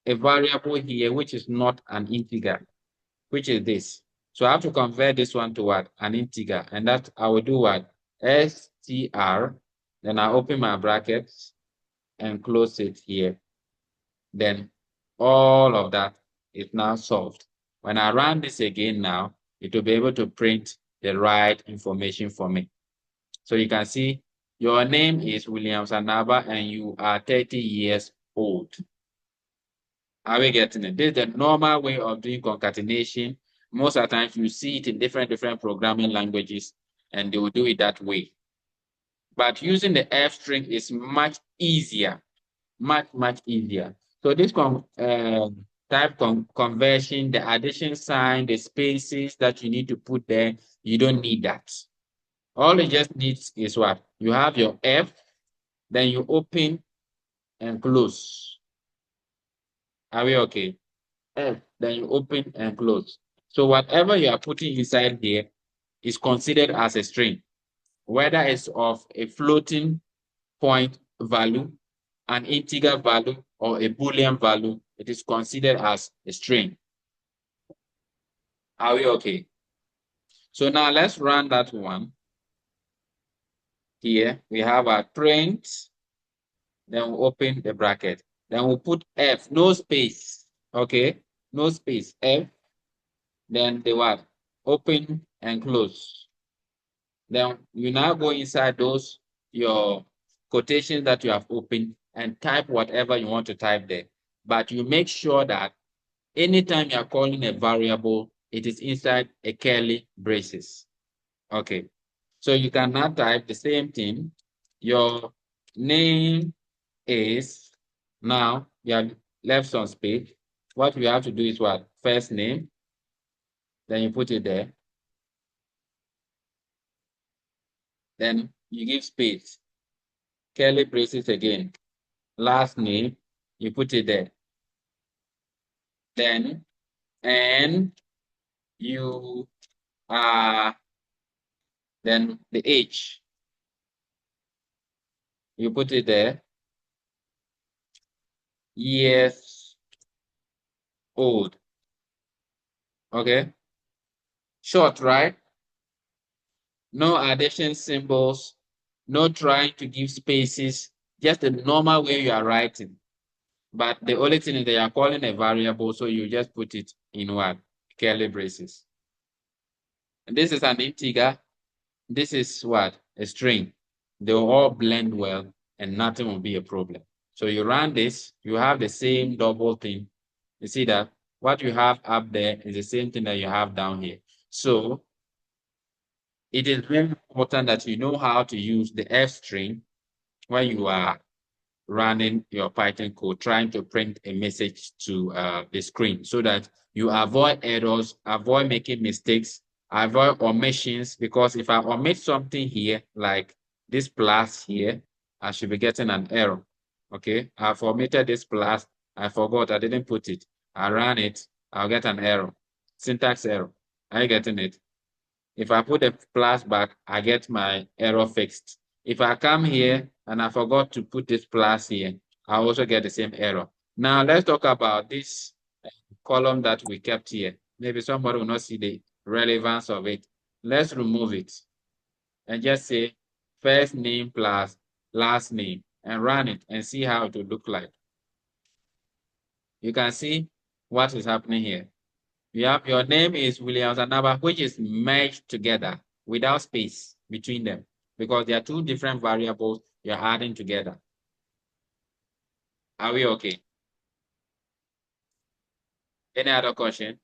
a variable here which is not an integer, which is this. So I have to convert this one to what? An integer. And that I will do what? str. Then I open my brackets and close it here. Then all of that is now solved. When I run this again now, it will be able to print the right information for me. So you can see your name is William Sanaba and you are 30 years old. Are we getting it? This is the normal way of doing concatenation. Most of the times you see it in different programming languages and they will do it that way. But using the F string is much easier, much easier. So this type conversion, the addition sign, the spaces that you need to put there, you don't need that. All it just needs is what? You have your F, then you open and close. Are we okay? F, then you open and close. So whatever you are putting inside here is considered as a string, whether it's of a floating point value, an integer value, or a Boolean value, it is considered as a string. Are we okay? So now let's run that one. Here we have our print, then we open the bracket. Then we'll put F, no space, okay? No space, F, then the what? Open and close. Then you now go inside those, your quotations that you have opened and type whatever you want to type there. But you make sure that anytime you're calling a variable, it is inside a curly braces. Okay. So you can now type the same thing. Your name is, now you have left some space. What we have to do is what? First name. Then you put it there. Then you give space. Curly braces again. Last name, you put it there. Then, and you are, then the age. You put it there. Years old. Okay. Short, right? No addition symbols, no trying to give spaces, just the normal way you are writing. But the only thing is that you are calling a variable, so you just put it in what? curly braces. And this is an integer. This is what? A string. They will all blend well and nothing will be a problem. So you run this, you have the same double thing. You see that what you have up there is the same thing that you have down here. So it is very important that you know how to use the F string when you are running your Python code, trying to print a message to the screen so that you avoid errors, avoid making mistakes, avoid omissions, because if I omit something here, like this plus here, I should be getting an error. Okay, I've omitted this plus, I forgot, I didn't put it. I ran it, I'll get an error, syntax error. Are you getting it? If I put a plus back, I get my error fixed. If I come here and I forgot to put this plus here, I also get the same error. Now let's talk about this column that we kept here. Maybe somebody will not see the relevance of it. Let's remove it and just say first name plus last name and run it and see how it will look like. You can see what is happening here. Your name is Williams and number, which is merged together without space between them because they are two different variables you're adding together. Are we okay? Any other question?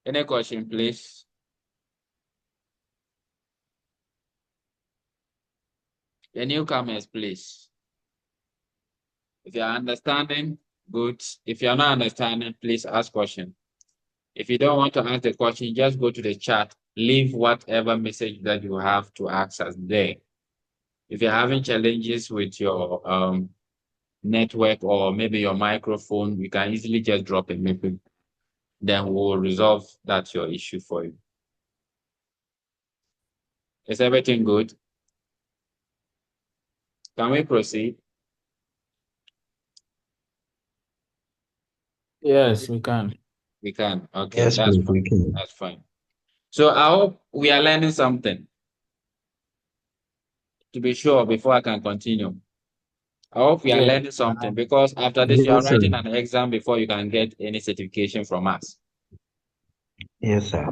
Any question, please? The newcomers, please. If you're understanding, good. If you're not understanding, please ask question. If you don't want to ask the question, just go to the chat, leave whatever message that you have to access there. If you're having challenges with your network or maybe your microphone, you can easily just drop a message. Then we'll resolve that your issue for you. Is everything good? Can we proceed? Yes, we can. We can. Okay, Yes, that's please, fine. we can. That's fine. So I hope we are learning something. To be sure, before I can continue. I hope we are Yeah. learning something because after this, you are Yes, sir. writing an exam before you can get any certification from us. Yes, sir.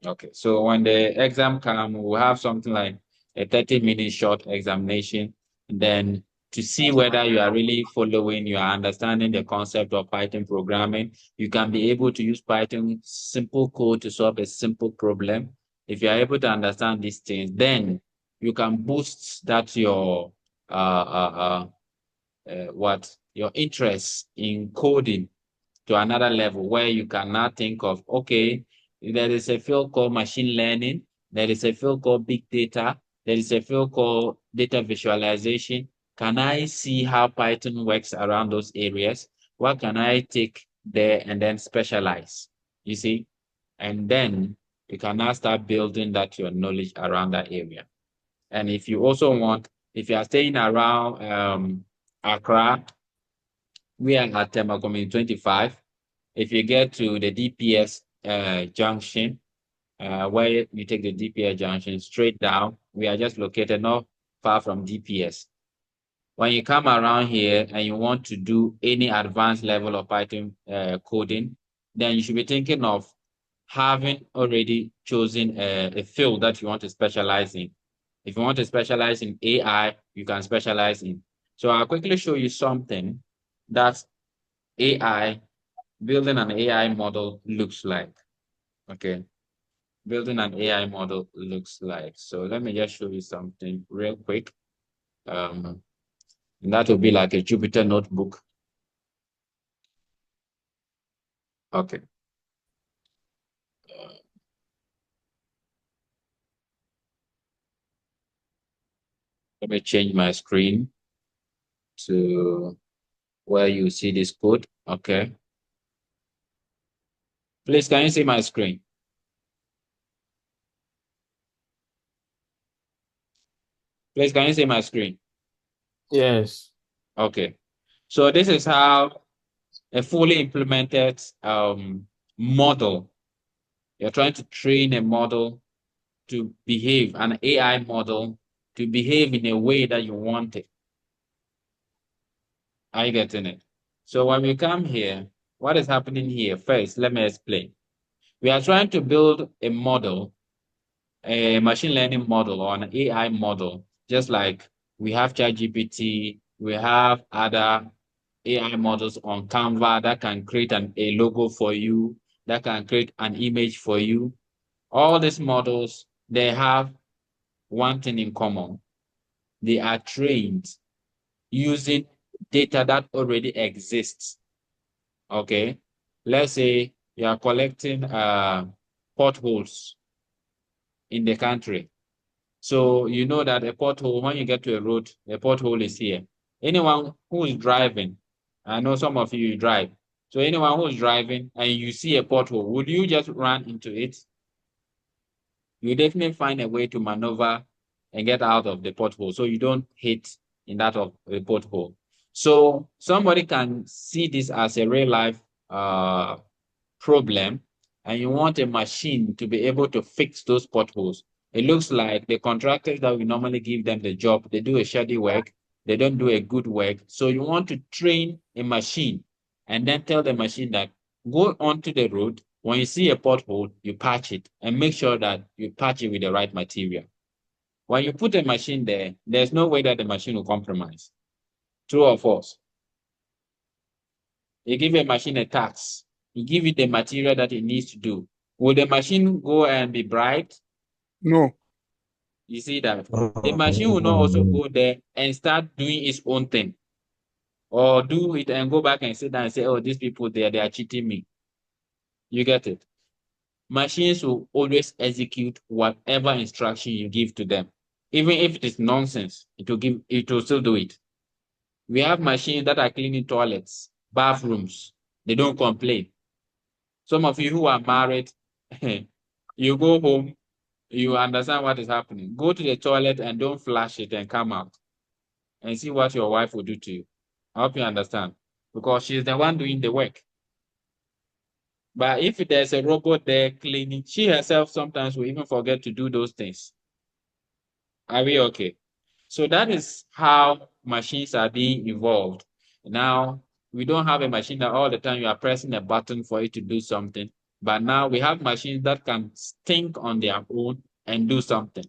Okay, so when the exam comes, we'll have something like a 30-minute short examination. Then to see whether you are really following, you are understanding the concept of Python programming, you can be able to use Python simple code to solve a simple problem. If you are able to understand these things, then you can boost that your your interest in coding to another level where you can now think of, okay, there is a field called machine learning, there is a field called big data, there is a field called data visualization. Can I see how Python works around those areas? What can I take there and then specialize? You see? And then you can now start building that your knowledge around that area. And if you also want, if you are staying around Accra, we are at Temacomi 25. If you get to the DPS junction, where you take the DPS junction straight down, we are just located not far from DPS. When you come around here and you want to do any advanced level of Python coding, then you should be thinking of having already chosen a field that you want to specialize in. If you want to specialize in AI, you can specialize in. So I'll quickly show you something that AI, building an AI model looks like. Okay. Building an AI model looks like. So let me just show you something real quick. And that will be like a Jupyter notebook. Okay. Let me change my screen to where you see this code. Okay. Please, can you see my screen? Please, can you see my screen? Yes. Okay. So this is how a fully implemented model. You're trying to train a model to behave, an AI model to behave in a way that you want it. Are you getting it? So when we come here, what is happening here? First, let me explain. We are trying to build a model, a machine learning model or an AI model, just like we have ChatGPT, we have other AI models on Canva that can create a logo for you, that can create an image for you. All these models, they have one thing in common. They are trained using data that already exists. Okay. Let's say you are collecting potholes in the country. So you know that a pothole, when you get to a road, a pothole is here. Anyone who is driving, I know some of you drive. So anyone who is driving and you see a pothole, would you just run into it? You definitely find a way to maneuver and get out of the pothole so you don't hit in that of a pothole. So somebody can see this as a real life problem, and you want a machine to be able to fix those potholes. It looks like the contractors that we normally give them the job, they do a shoddy work, they don't do a good work. So you want to train a machine and then tell the machine that go onto the road. When you see a pothole, you patch it and make sure that you patch it with the right material. When you put a machine there, there's no way that the machine will compromise. True or false? You give a machine a task, you give it the material that it needs to do. Will the machine go and be bright? No. You see that? The machine will not also Mm. go there and start doing its own thing, or do it and go back and sit down and say, oh, these people there, they are cheating me. You get it? Machines will always execute whatever instruction you give to them. Even if it is nonsense, it will still do it. We have machines that are cleaning toilets, bathrooms. They don't complain. Some of you who are married, you go home, you understand what is happening. Go to the toilet and don't flush it and come out and see what your wife will do to you. I hope you understand, because she's the one doing the work. But if there's a robot there cleaning, she herself sometimes will even forget to do those things. Are we okay? So that is how machines are being evolved. Now, we don't have a machine that all the time you are pressing a button for it to do something. But now we have machines that can think on their own and do something.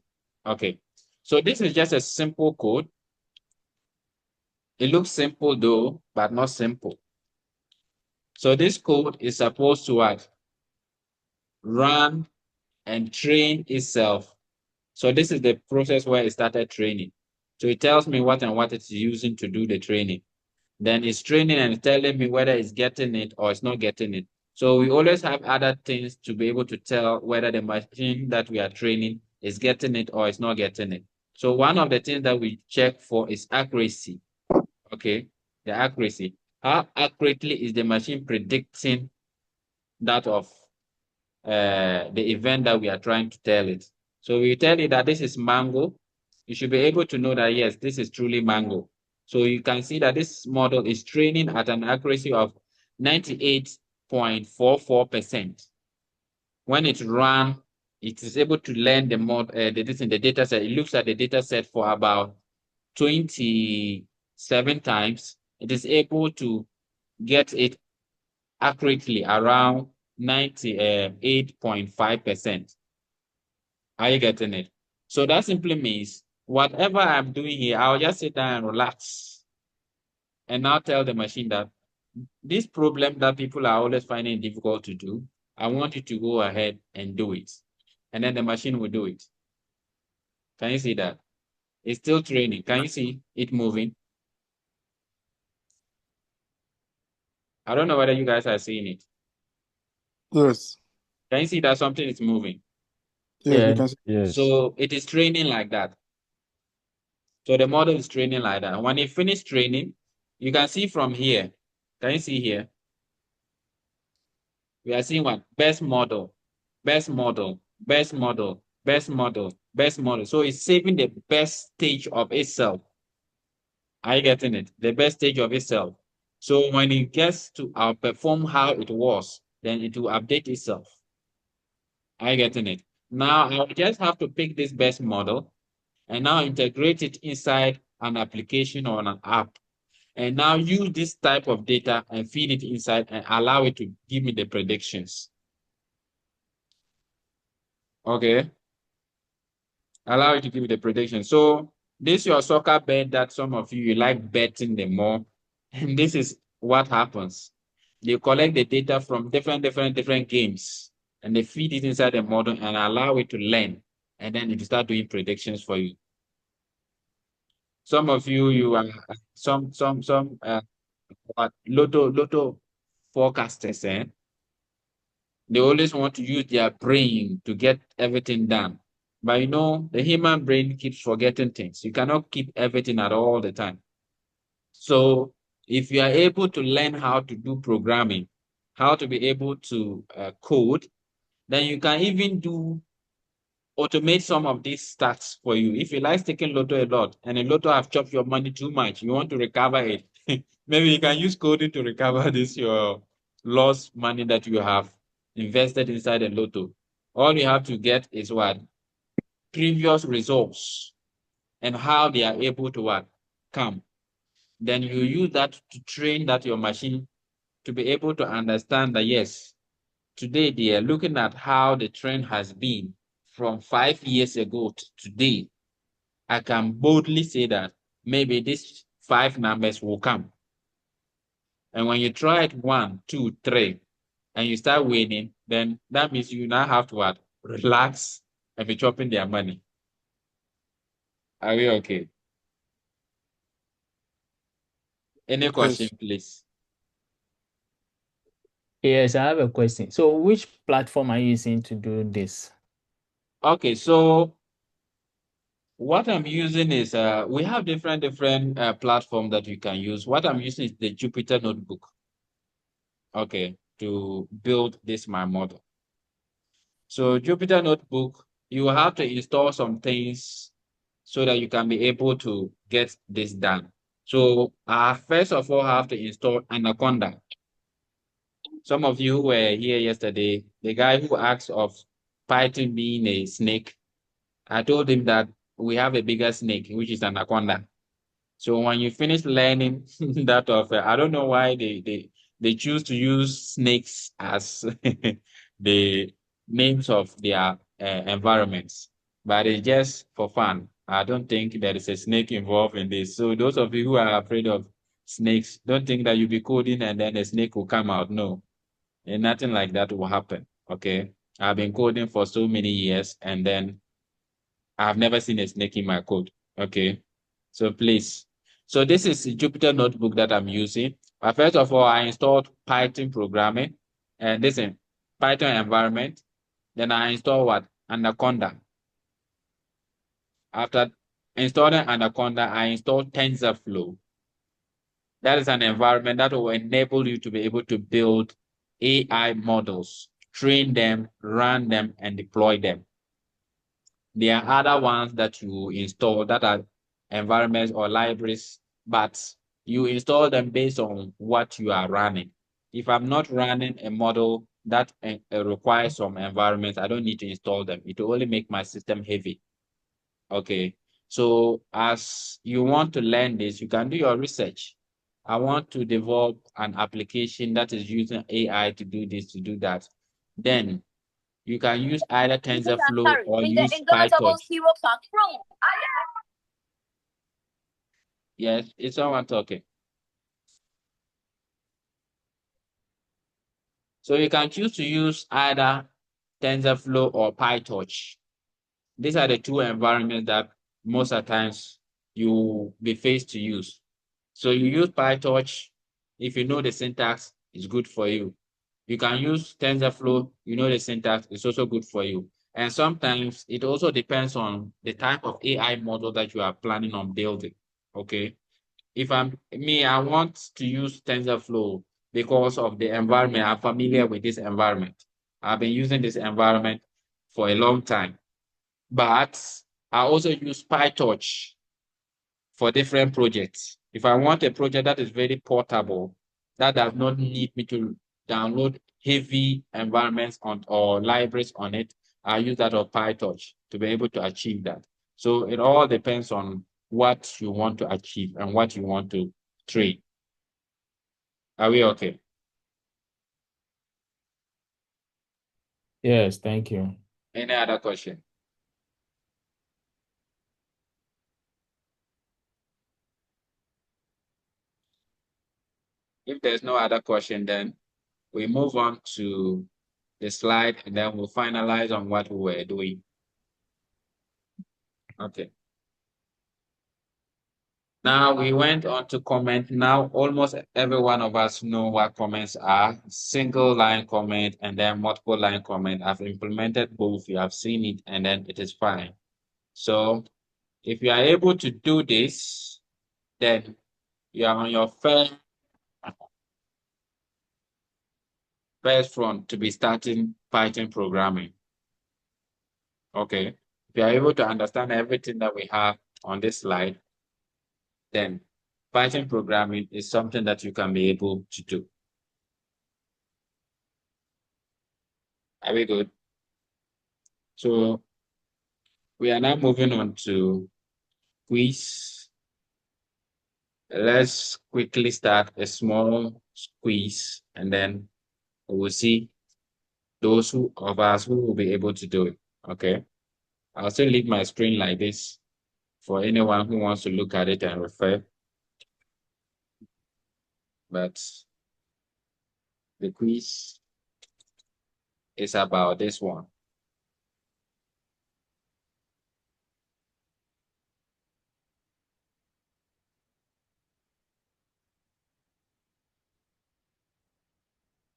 Okay. So this is just a simple code. It looks simple though, but not simple. So this code is supposed to what? Run and train itself. So this is the process where it started training. So it tells me what and what it's using to do the training. Then it's training and telling me whether it's getting it or it's not getting it. So we always have other things to be able to tell whether the machine that we are training is getting it or it's not getting it. So one of the things that we check for is accuracy. Okay, the accuracy. How accurately is the machine predicting that of the event that we are trying to tell it? So we tell it that this is mango. You should be able to know that, yes, this is truly mango. So you can see that this model is training at an accuracy of 98.44%. When it runs, it is able to learn the data set. It looks at the data set for about 27 times. It is able to get it accurately around 98.5%. Are you getting it? So that simply means whatever I'm doing here, I'll just sit down and relax and now tell the machine that this problem that people are always finding difficult to do, I want you to go ahead and do it. And then the machine will do it. Can you see that? It's still training. Can you see it moving? I don't know whether you guys are seeing it. Yes. Can you see that something is moving? Yes, we Yeah. can see. Yes. So it is training like that. So the model is training like that. When it finishes training, you can see from here. Can you see here? We are seeing what? Best model, best model, best model, best model, best model. So it's saving the best stage of itself. Are you getting it? The best stage of itself. So when it gets to outperform how it was, then it will update itself. Are you getting it? Now I will just have to pick this best model and now integrate it inside an application or an app. and now use this type of data and feed it inside and allow it to give me the predictions. Okay. Allow it to give you the prediction. So this your soccer bet that some of you like betting the more. And this is what happens. They collect the data from different games and they feed it inside the model and allow it to learn. And then it will start doing predictions for you. Some of you are some lotto forecasters, eh? They always want to use their brain to get everything done. But you know, the human brain keeps forgetting things. You cannot keep everything at all the time. So if you are able to learn how to do programming, how to be able to code, then you can even automate some of these tasks for you. If you like taking lotto a lot and a lotto have chopped your money too much, you want to recover it. Maybe you can use coding to recover this your lost money that you have invested inside a lotto. All you have to get is what? Previous results and how they are able to what? Come. Then you use that to train that your machine to be able to understand that yes, today they are looking at how the trend has been from 5 years ago to today. I can boldly say that maybe these 5 numbers will come. And when you try it 1, 2, 3, and you start winning, then that means you now have to what? Relax and be chopping their money. Are we okay? Any question, please? Yes, I have a question. So which platform are you using to do this? Okay, so what I'm using is we have different platforms that you can use. What I'm using is the Jupyter Notebook. Okay, to build this my model. So Jupyter Notebook, you will have to install some things so that you can be able to get this done. So first of all, have to install Anaconda. Some of you who were here yesterday, the guy who asked of Python being a snake, I told him that we have a bigger snake, which is Anaconda. So when you finish learning that I don't know why they choose to use snakes as the names of their environments, but it's just for fun. I don't think there is a snake involved in this. So those of you who are afraid of snakes, don't think that you'll be coding and then a snake will come out. No, and nothing like that will happen. Okay, I've been coding for so many years, and then I've never seen a snake in my code. Okay, so please. So this is the Jupyter Notebook that I'm using. But first of all, I installed Python programming and this is Python environment. Then I installed what? Anaconda. After installing Anaconda, I installed TensorFlow. That is an environment that will enable you to be able to build AI models, train them, run them, and deploy them. There are other ones that you install that are environments or libraries, but you install them based on what you are running. If I'm not running a model that requires some environments, I don't need to install them. It will only make my system heavy. Okay. So as you want to learn this, you can do your research. I want to develop an application that is using AI to do this, to do that. Then you can use either TensorFlow or use PyTorch. Yes, it's someone talking. So you can choose to use either TensorFlow or PyTorch. These are the two environments that most of the times you will be faced to use. So you use PyTorch. If you know the syntax, it's good for you. You can use TensorFlow, you know the syntax, it's also good for you. And sometimes it also depends on the type of AI model that you are planning on building, okay? If I want to use TensorFlow because of the environment. I'm familiar with this environment. I've been using this environment for a long time. But I also use PyTorch for different projects. If I want a project that is very portable, that does not need me to download heavy environments or libraries on it, I use that of PyTorch to be able to achieve that. So it all depends on what you want to achieve and what you want to train. Are we okay? Yes, thank you. Any other question? If there's no other question, then we move on to the slide and then we'll finalize on what we were doing. Okay. Now we went on to comment. Now almost every one of us know what comments are. Single line comment and then multiple line comment. I've implemented both. You have seen it and then it is fine. So if you are able to do this, then you are on your first front to be starting Python programming. Okay. If you are able to understand everything that we have on this slide, then Python programming is something that you can be able to do. Are we good? So we are now moving on to quiz. Let's quickly start a small quiz and then we will see those of us who will be able to do it. Okay. I'll still leave my screen like this for anyone who wants to look at it and refer. But the quiz is about this one.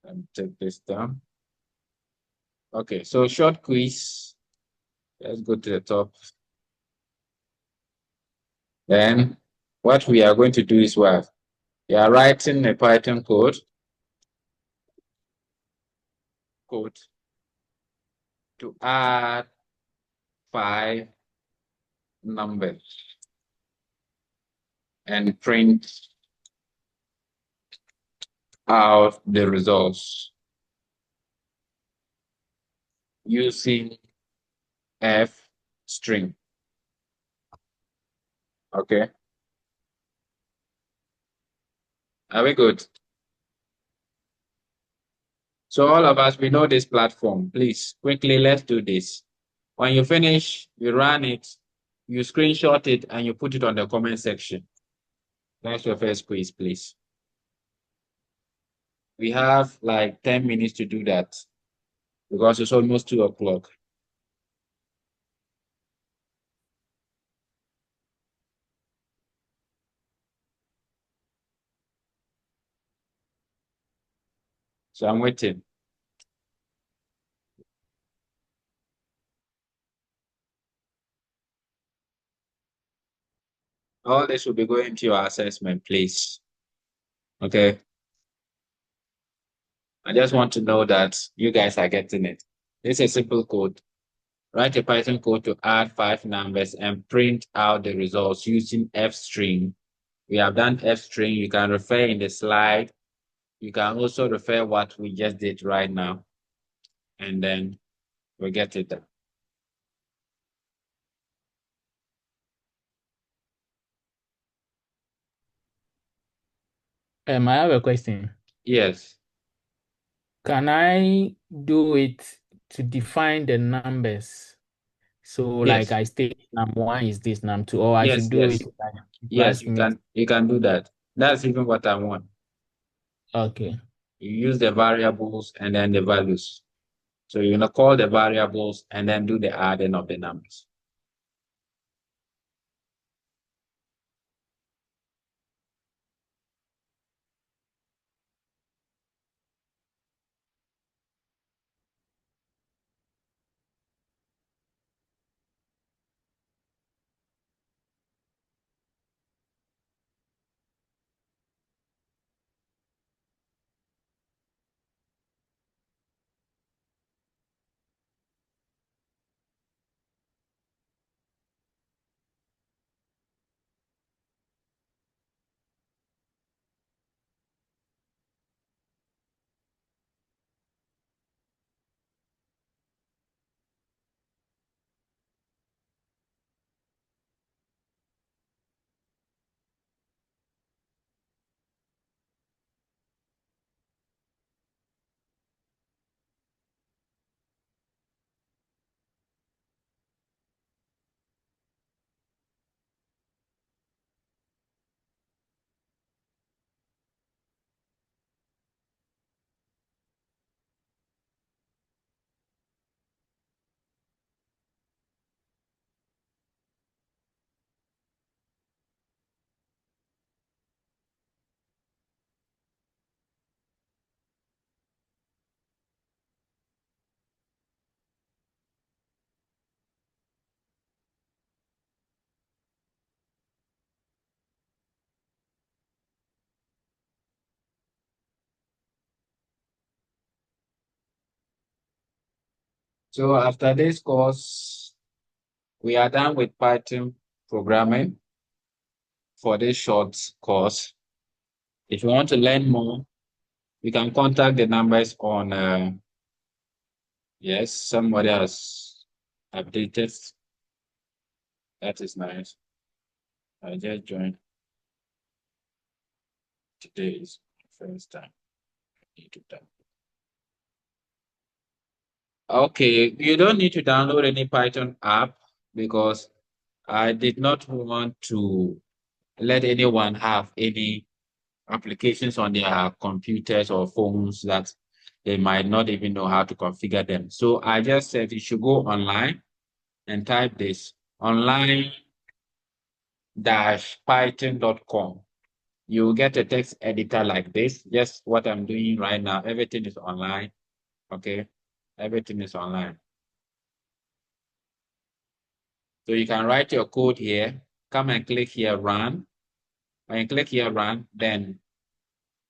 Let me take this down. Okay, so short quiz. Let's go to the top. Then what we are going to do is what? We are writing a Python code to add 5 numbers and print out the results using F string. Okay. Are we good? So all of us, we know this platform. Please, quickly, let's do this. When you finish, you run it, you screenshot it, and you put it on the comment section. That's your first quiz, please. We have like 10 minutes to do that because it's almost 2 o'clock. So I'm waiting. All this will be going to your assessment, please. Okay. I just want to know that you guys are getting it. This is a simple code. Write a Python code to add 5 numbers and print out the results using F string. We have done F string. You can refer in the slide. You can also refer what we just did right now. And then we get it done. I have a question. Yes. Can I do it to define the numbers? So like Yes. I state number 1 is this, number 2, or I Yes. should do Yes. it like Yes. classmate. You can do that. That's even what I want. Okay. You use the variables and then the values. So you're gonna call the variables and then do the adding of the numbers. So after this course, we are done with Python programming for this short course. If you want to learn more, you can contact the numbers on, yes, somebody has updated. That is nice. I just joined. Today is the first time I need to download. Okay, you don't need to download any Python app because I did not want to let anyone have any applications on their computers or phones that they might not even know how to configure them. So I just said you should go online and type this online-python.com. You will get a text editor like this. Just what I'm doing right now. Everything is online. Okay. Everything is online. So you can write your code here. Come and click here, run. When you click here, run, then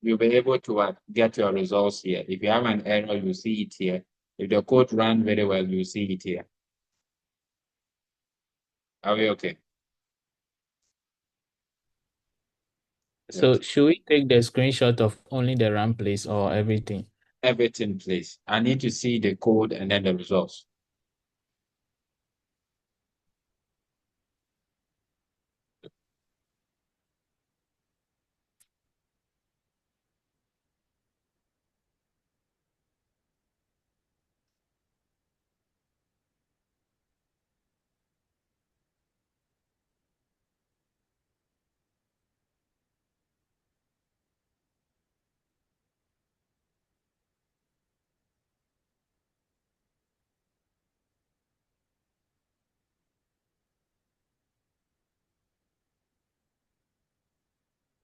you'll be able to get your results here. If you have an error, you see it here. If the code ran very well, you see it here. Are we okay? So Yes. should we take the screenshot of only the run place or everything? Everything, please. I need to see the code and then the results.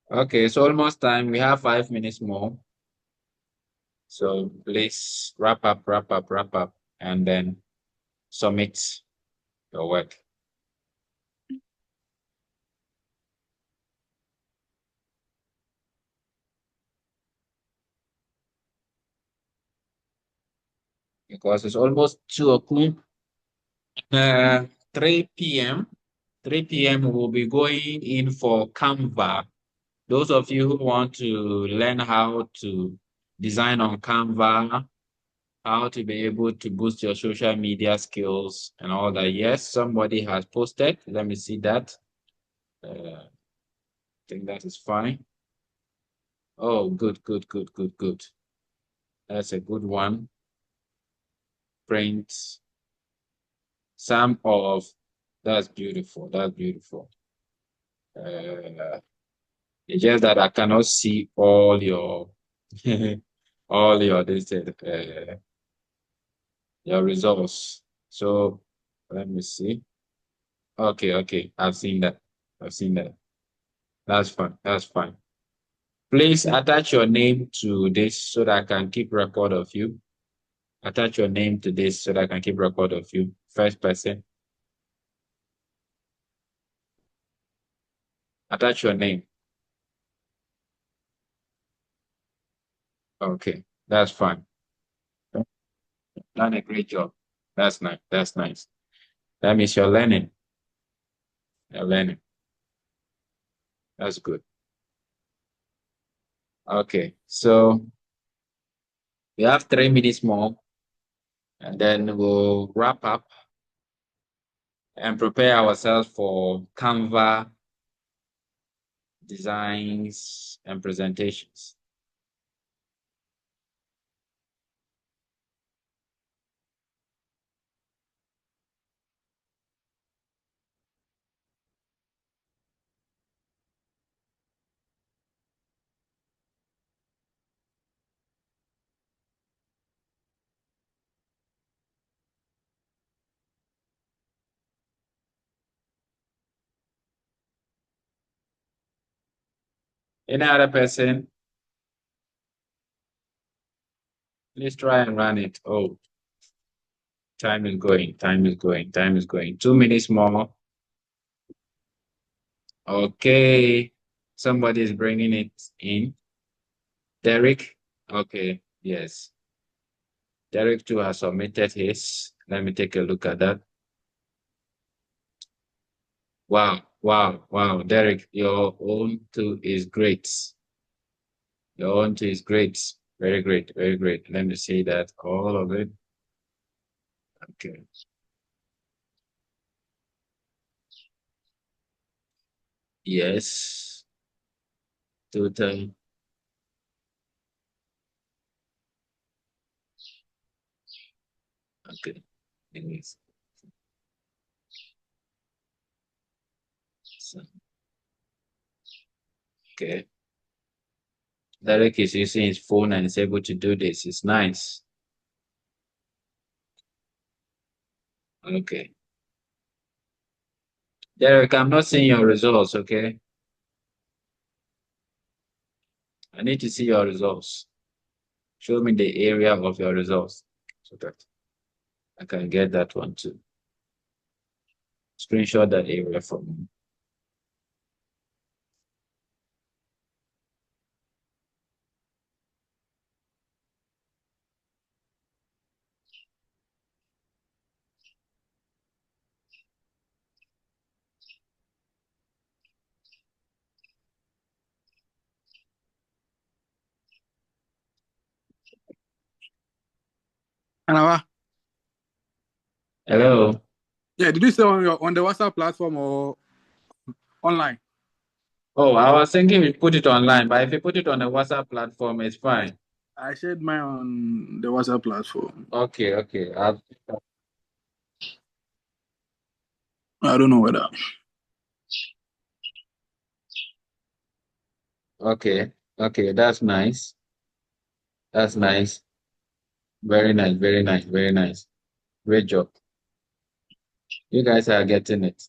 Okay, it's almost time. We have 5 minutes more. So please wrap up, and then submit your work. Because it's almost 2 o'clock. 3 p.m. 3 p.m. we'll be going in for Canva. Those of you who want to learn how to design on Canva, how to be able to boost your social media skills and all that. Yes, somebody has posted. Let me see that. I think that is fine. Oh, good. That's a good one. Print some of, that's beautiful. That's beautiful. It's just that I cannot see all your all your your results. So let me see. Okay. I've seen that. I've seen that. That's fine. That's fine. Please attach your name to this so that I can keep record of you. Attach your name to this so that I can keep record of you. First person. Attach your name. Okay, that's fine. Done a great job. That's nice. That's nice. That means you're learning. You're learning. That's good. Okay, so we have 3 minutes more, and then we'll wrap up and prepare ourselves for Canva designs and presentations. Any other person? Let's try and run it. Oh, time is going. 2 minutes more. Okay, somebody is bringing it in. Derek? Okay, yes. Derek too has submitted his. Let me take a look at that. Wow, wow, wow. Derek, your own too is great. Your own too is great. Very great, very great. Let me see that, all of it. Okay. Yes. Total. Okay. Anyways. So, okay. Derek is using his phone and is able to do this. It's nice. Okay. Derek, I'm not seeing your results, okay? I need to see your results. Show me the area of your results so that I can get that one too. Screenshot that area for me. Anawa. Hello. Yeah, did you say on the WhatsApp platform or online? Oh, I was thinking we put it online, but if you put it on the WhatsApp platform, it's fine. I shared mine on the WhatsApp platform. Okay, okay. I don't know whether. Okay, okay. That's nice. That's nice. Very nice, very nice, very nice. Great job. You guys are getting it.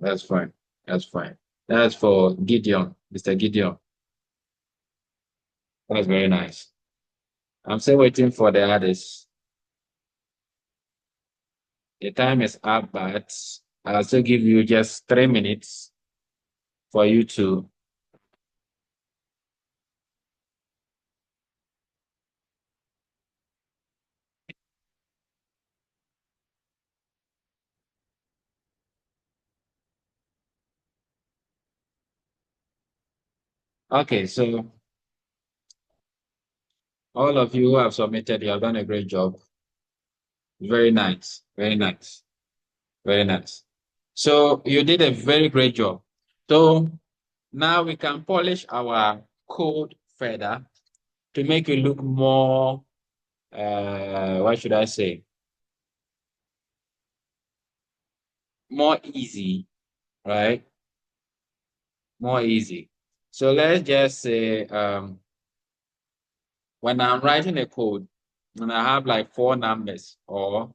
That's fine. That's fine. That's for Gideon, Mr. Gideon. That's very nice. I'm still waiting for the others. The time is up, but I'll still give you just 3 minutes for you to. Okay, so all of you who have submitted, you have done a great job. Very nice, very nice, very nice. So you did a very great job. So now we can polish our code further to make it look more, what should I say? More easy, right? More easy. So let's just say, when I'm writing a code and I have like 4 numbers or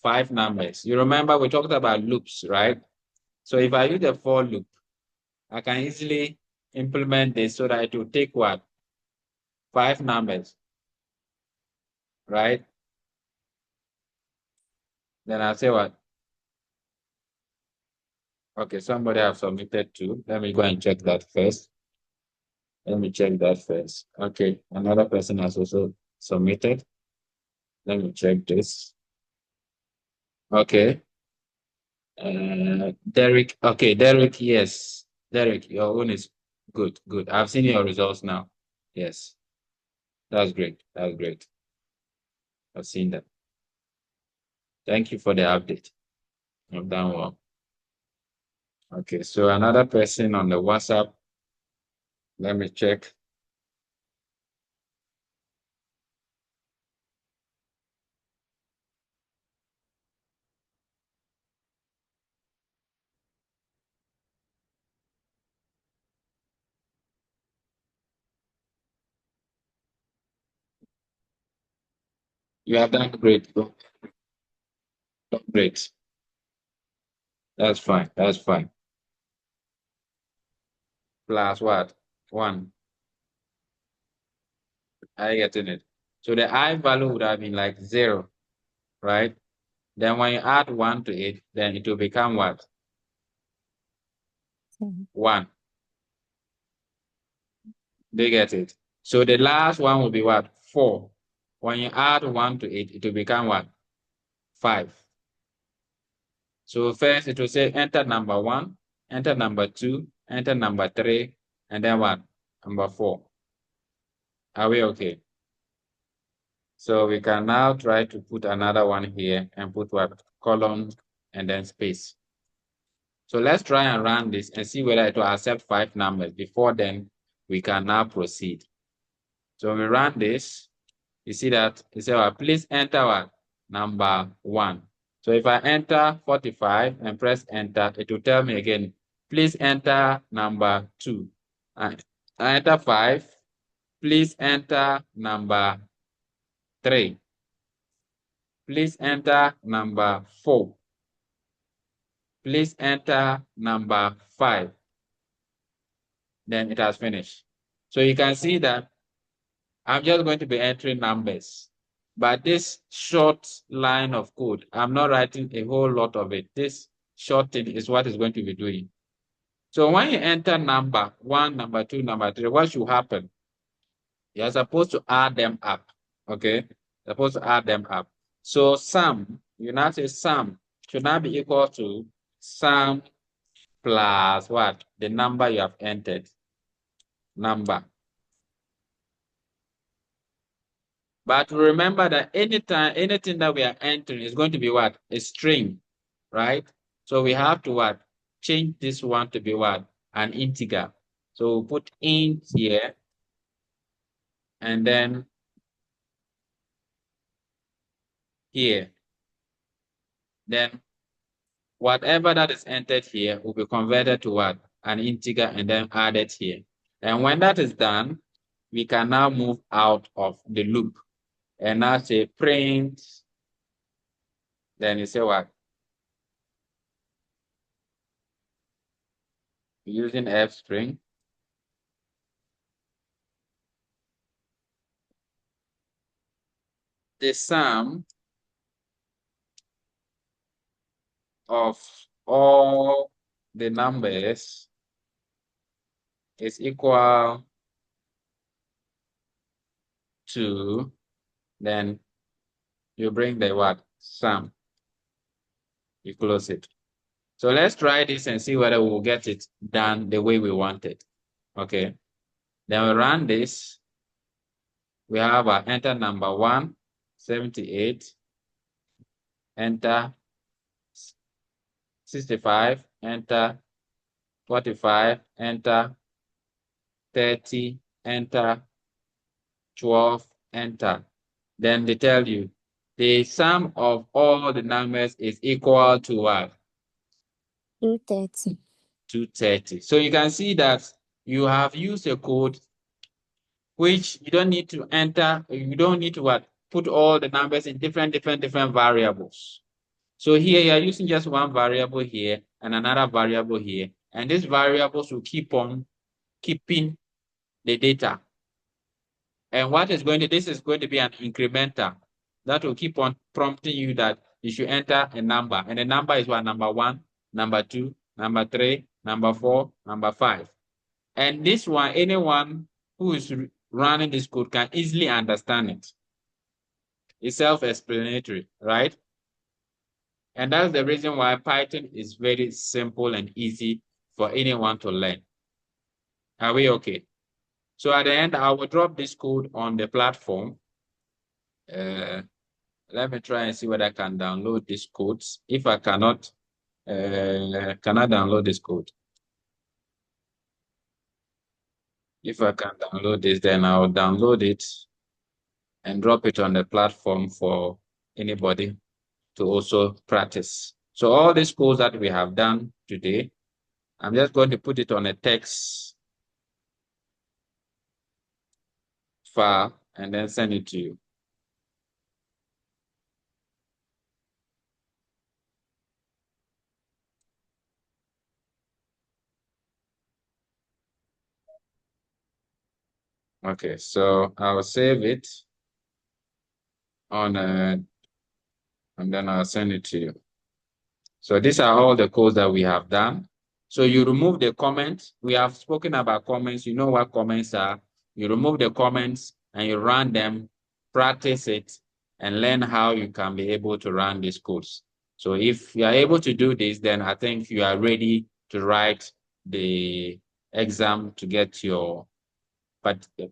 5 numbers, you remember we talked about loops, right? So if I use the for loop, I can easily implement this so that it will take what? 5 numbers, right? Then I'll say what? Okay, somebody have submitted 2. Let me go and check that first. Let me check that first. Okay, another person has also submitted. Let me check this. Okay. Derek. Okay, Derek, yes. Derek, your own is good, good. I've seen your results now. Yes. That's great. That's great. I've seen that. Thank you for the update. I've done well. Okay, so another person on the WhatsApp. Let me check. You have done great. Great. That's fine. That's fine. Plus what? 1. I getting it. So the I value would have been like 0, right? Then when you add 1 to it, then it will become what? 1. Do you get it? So the last one will be what? 4. When you add 1 to it, it will become what? 5. So first it will say enter number 1, enter number 2, enter number 3, and then what? Number 4. Are we okay? So we can now try to put another one here and put what? Column and then space. So let's try and run this and see whether it will accept 5 numbers. Before then, we can now proceed. So we run this. You see that it says, well, please enter what? Number 1. So if I enter 45 and press enter, it will tell me again, please enter number 2. I enter 5. Please enter number 3. Please enter number 4. Please enter number 5. Then it has finished. So you can see that I'm just going to be entering numbers. But this short line of code, I'm not writing a whole lot of it. This short thing is what it's going to be doing. So when you enter number 1, number 2, number 3, what should happen? You're supposed to add them up. Okay? You're supposed to add them up. So sum, you now say sum should now be equal to sum plus what? The number you have entered. Number. But remember that anything that we are entering is going to be what? A string, right? So we have to what? Change this one to be what? An integer. So we'll put int here, and then here. Then whatever that is entered here will be converted to what? An integer and then added here. And when that is done, we can now move out of the loop and now say print. Then you say what? Using F string. The sum of all the numbers is equal to, then you bring the what? Sum. You close it. So let's try this and see whether we'll get it done the way we want it. Okay. Then we run this. We have our enter number 1, 78. Enter 65. Enter 45. Enter 30. Enter 12. Enter. Then they tell you the sum of all the numbers is equal to what? 230. 230. So you can see that you have used a code which you don't need to enter, you don't need to what? Put all the numbers in different variables. So here you are using just one variable here and another variable here. And these variables will keep on keeping the data. And what is going to, this is going to be an incrementer that will keep on prompting you that you should enter a number. And the number is what? Number 1, number 2, number 3, number 4, number 5. And this one, anyone who is running this code can easily understand it. It's self-explanatory, right? And that's the reason why Python is very simple and easy for anyone to learn. Are we okay? So at the end, I will drop this code on the platform. Let me try and see whether I can download these codes. If I cannot, can I download this code? If I can download this, then I'll download it and drop it on the platform for anybody to also practice. So all these codes that we have done today, I'm just going to put it on a text file and then send it to you. Okay, so I'll save it on and then I'll send it to you. So these are all the codes that we have done. So you remove the comments. We have spoken about comments. You know what comments are. You remove the comments and you run them practice it, and learn how you can be able to run these codes. So if you are able to do this, then I think you are ready to write the exam to get your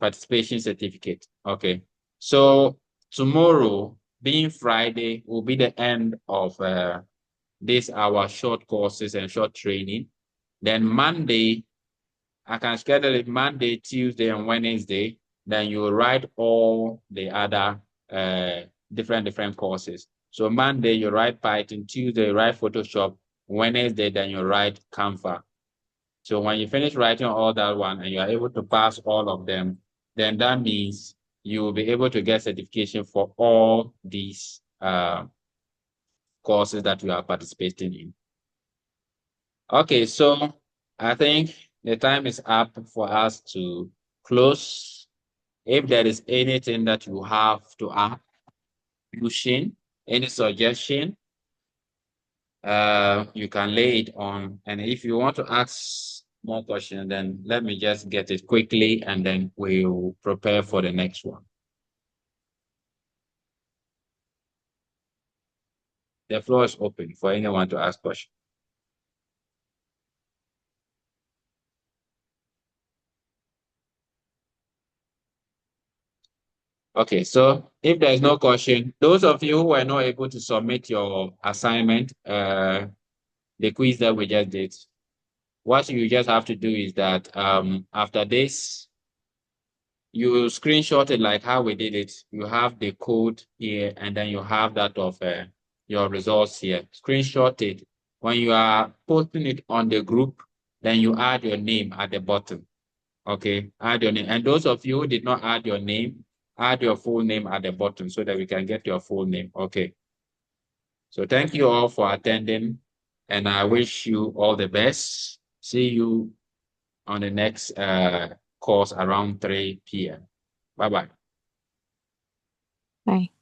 participation certificate. Okay. So tomorrow, being Friday, will be the end of this our short courses and short training. Then Monday, I can schedule it Monday, Tuesday, and Wednesday. Then you will write all the other different courses. So Monday, you write Python, Tuesday, you write Photoshop, Wednesday, then you write Canva. So when you finish writing all that one and you are able to pass all of them, then that means you will be able to get certification for all these courses that you are participating in. Okay, so I think the time is up for us to close. If there is anything that you have to add, Yushin, any suggestion, you can lay it on. And if you want to ask more questions, then let me just get it quickly and then we'll prepare for the next one. The floor is open for anyone to ask questions. Okay, so if there's no question, those of you who were not able to submit your assignment, the quiz that we just did, what you just have to do is that after this, you screenshot it like how we did it. You have the code here, and then you have that of your results here. Screenshot it. When you are posting it on the group, then you add your name at the bottom. Okay, add your name. And those of you who did not add your name, add your full name at the bottom so that we can get your full name. Okay. So thank you all for attending, and I wish you all the best. See you on the next course around 3 p.m. Bye-bye. Bye.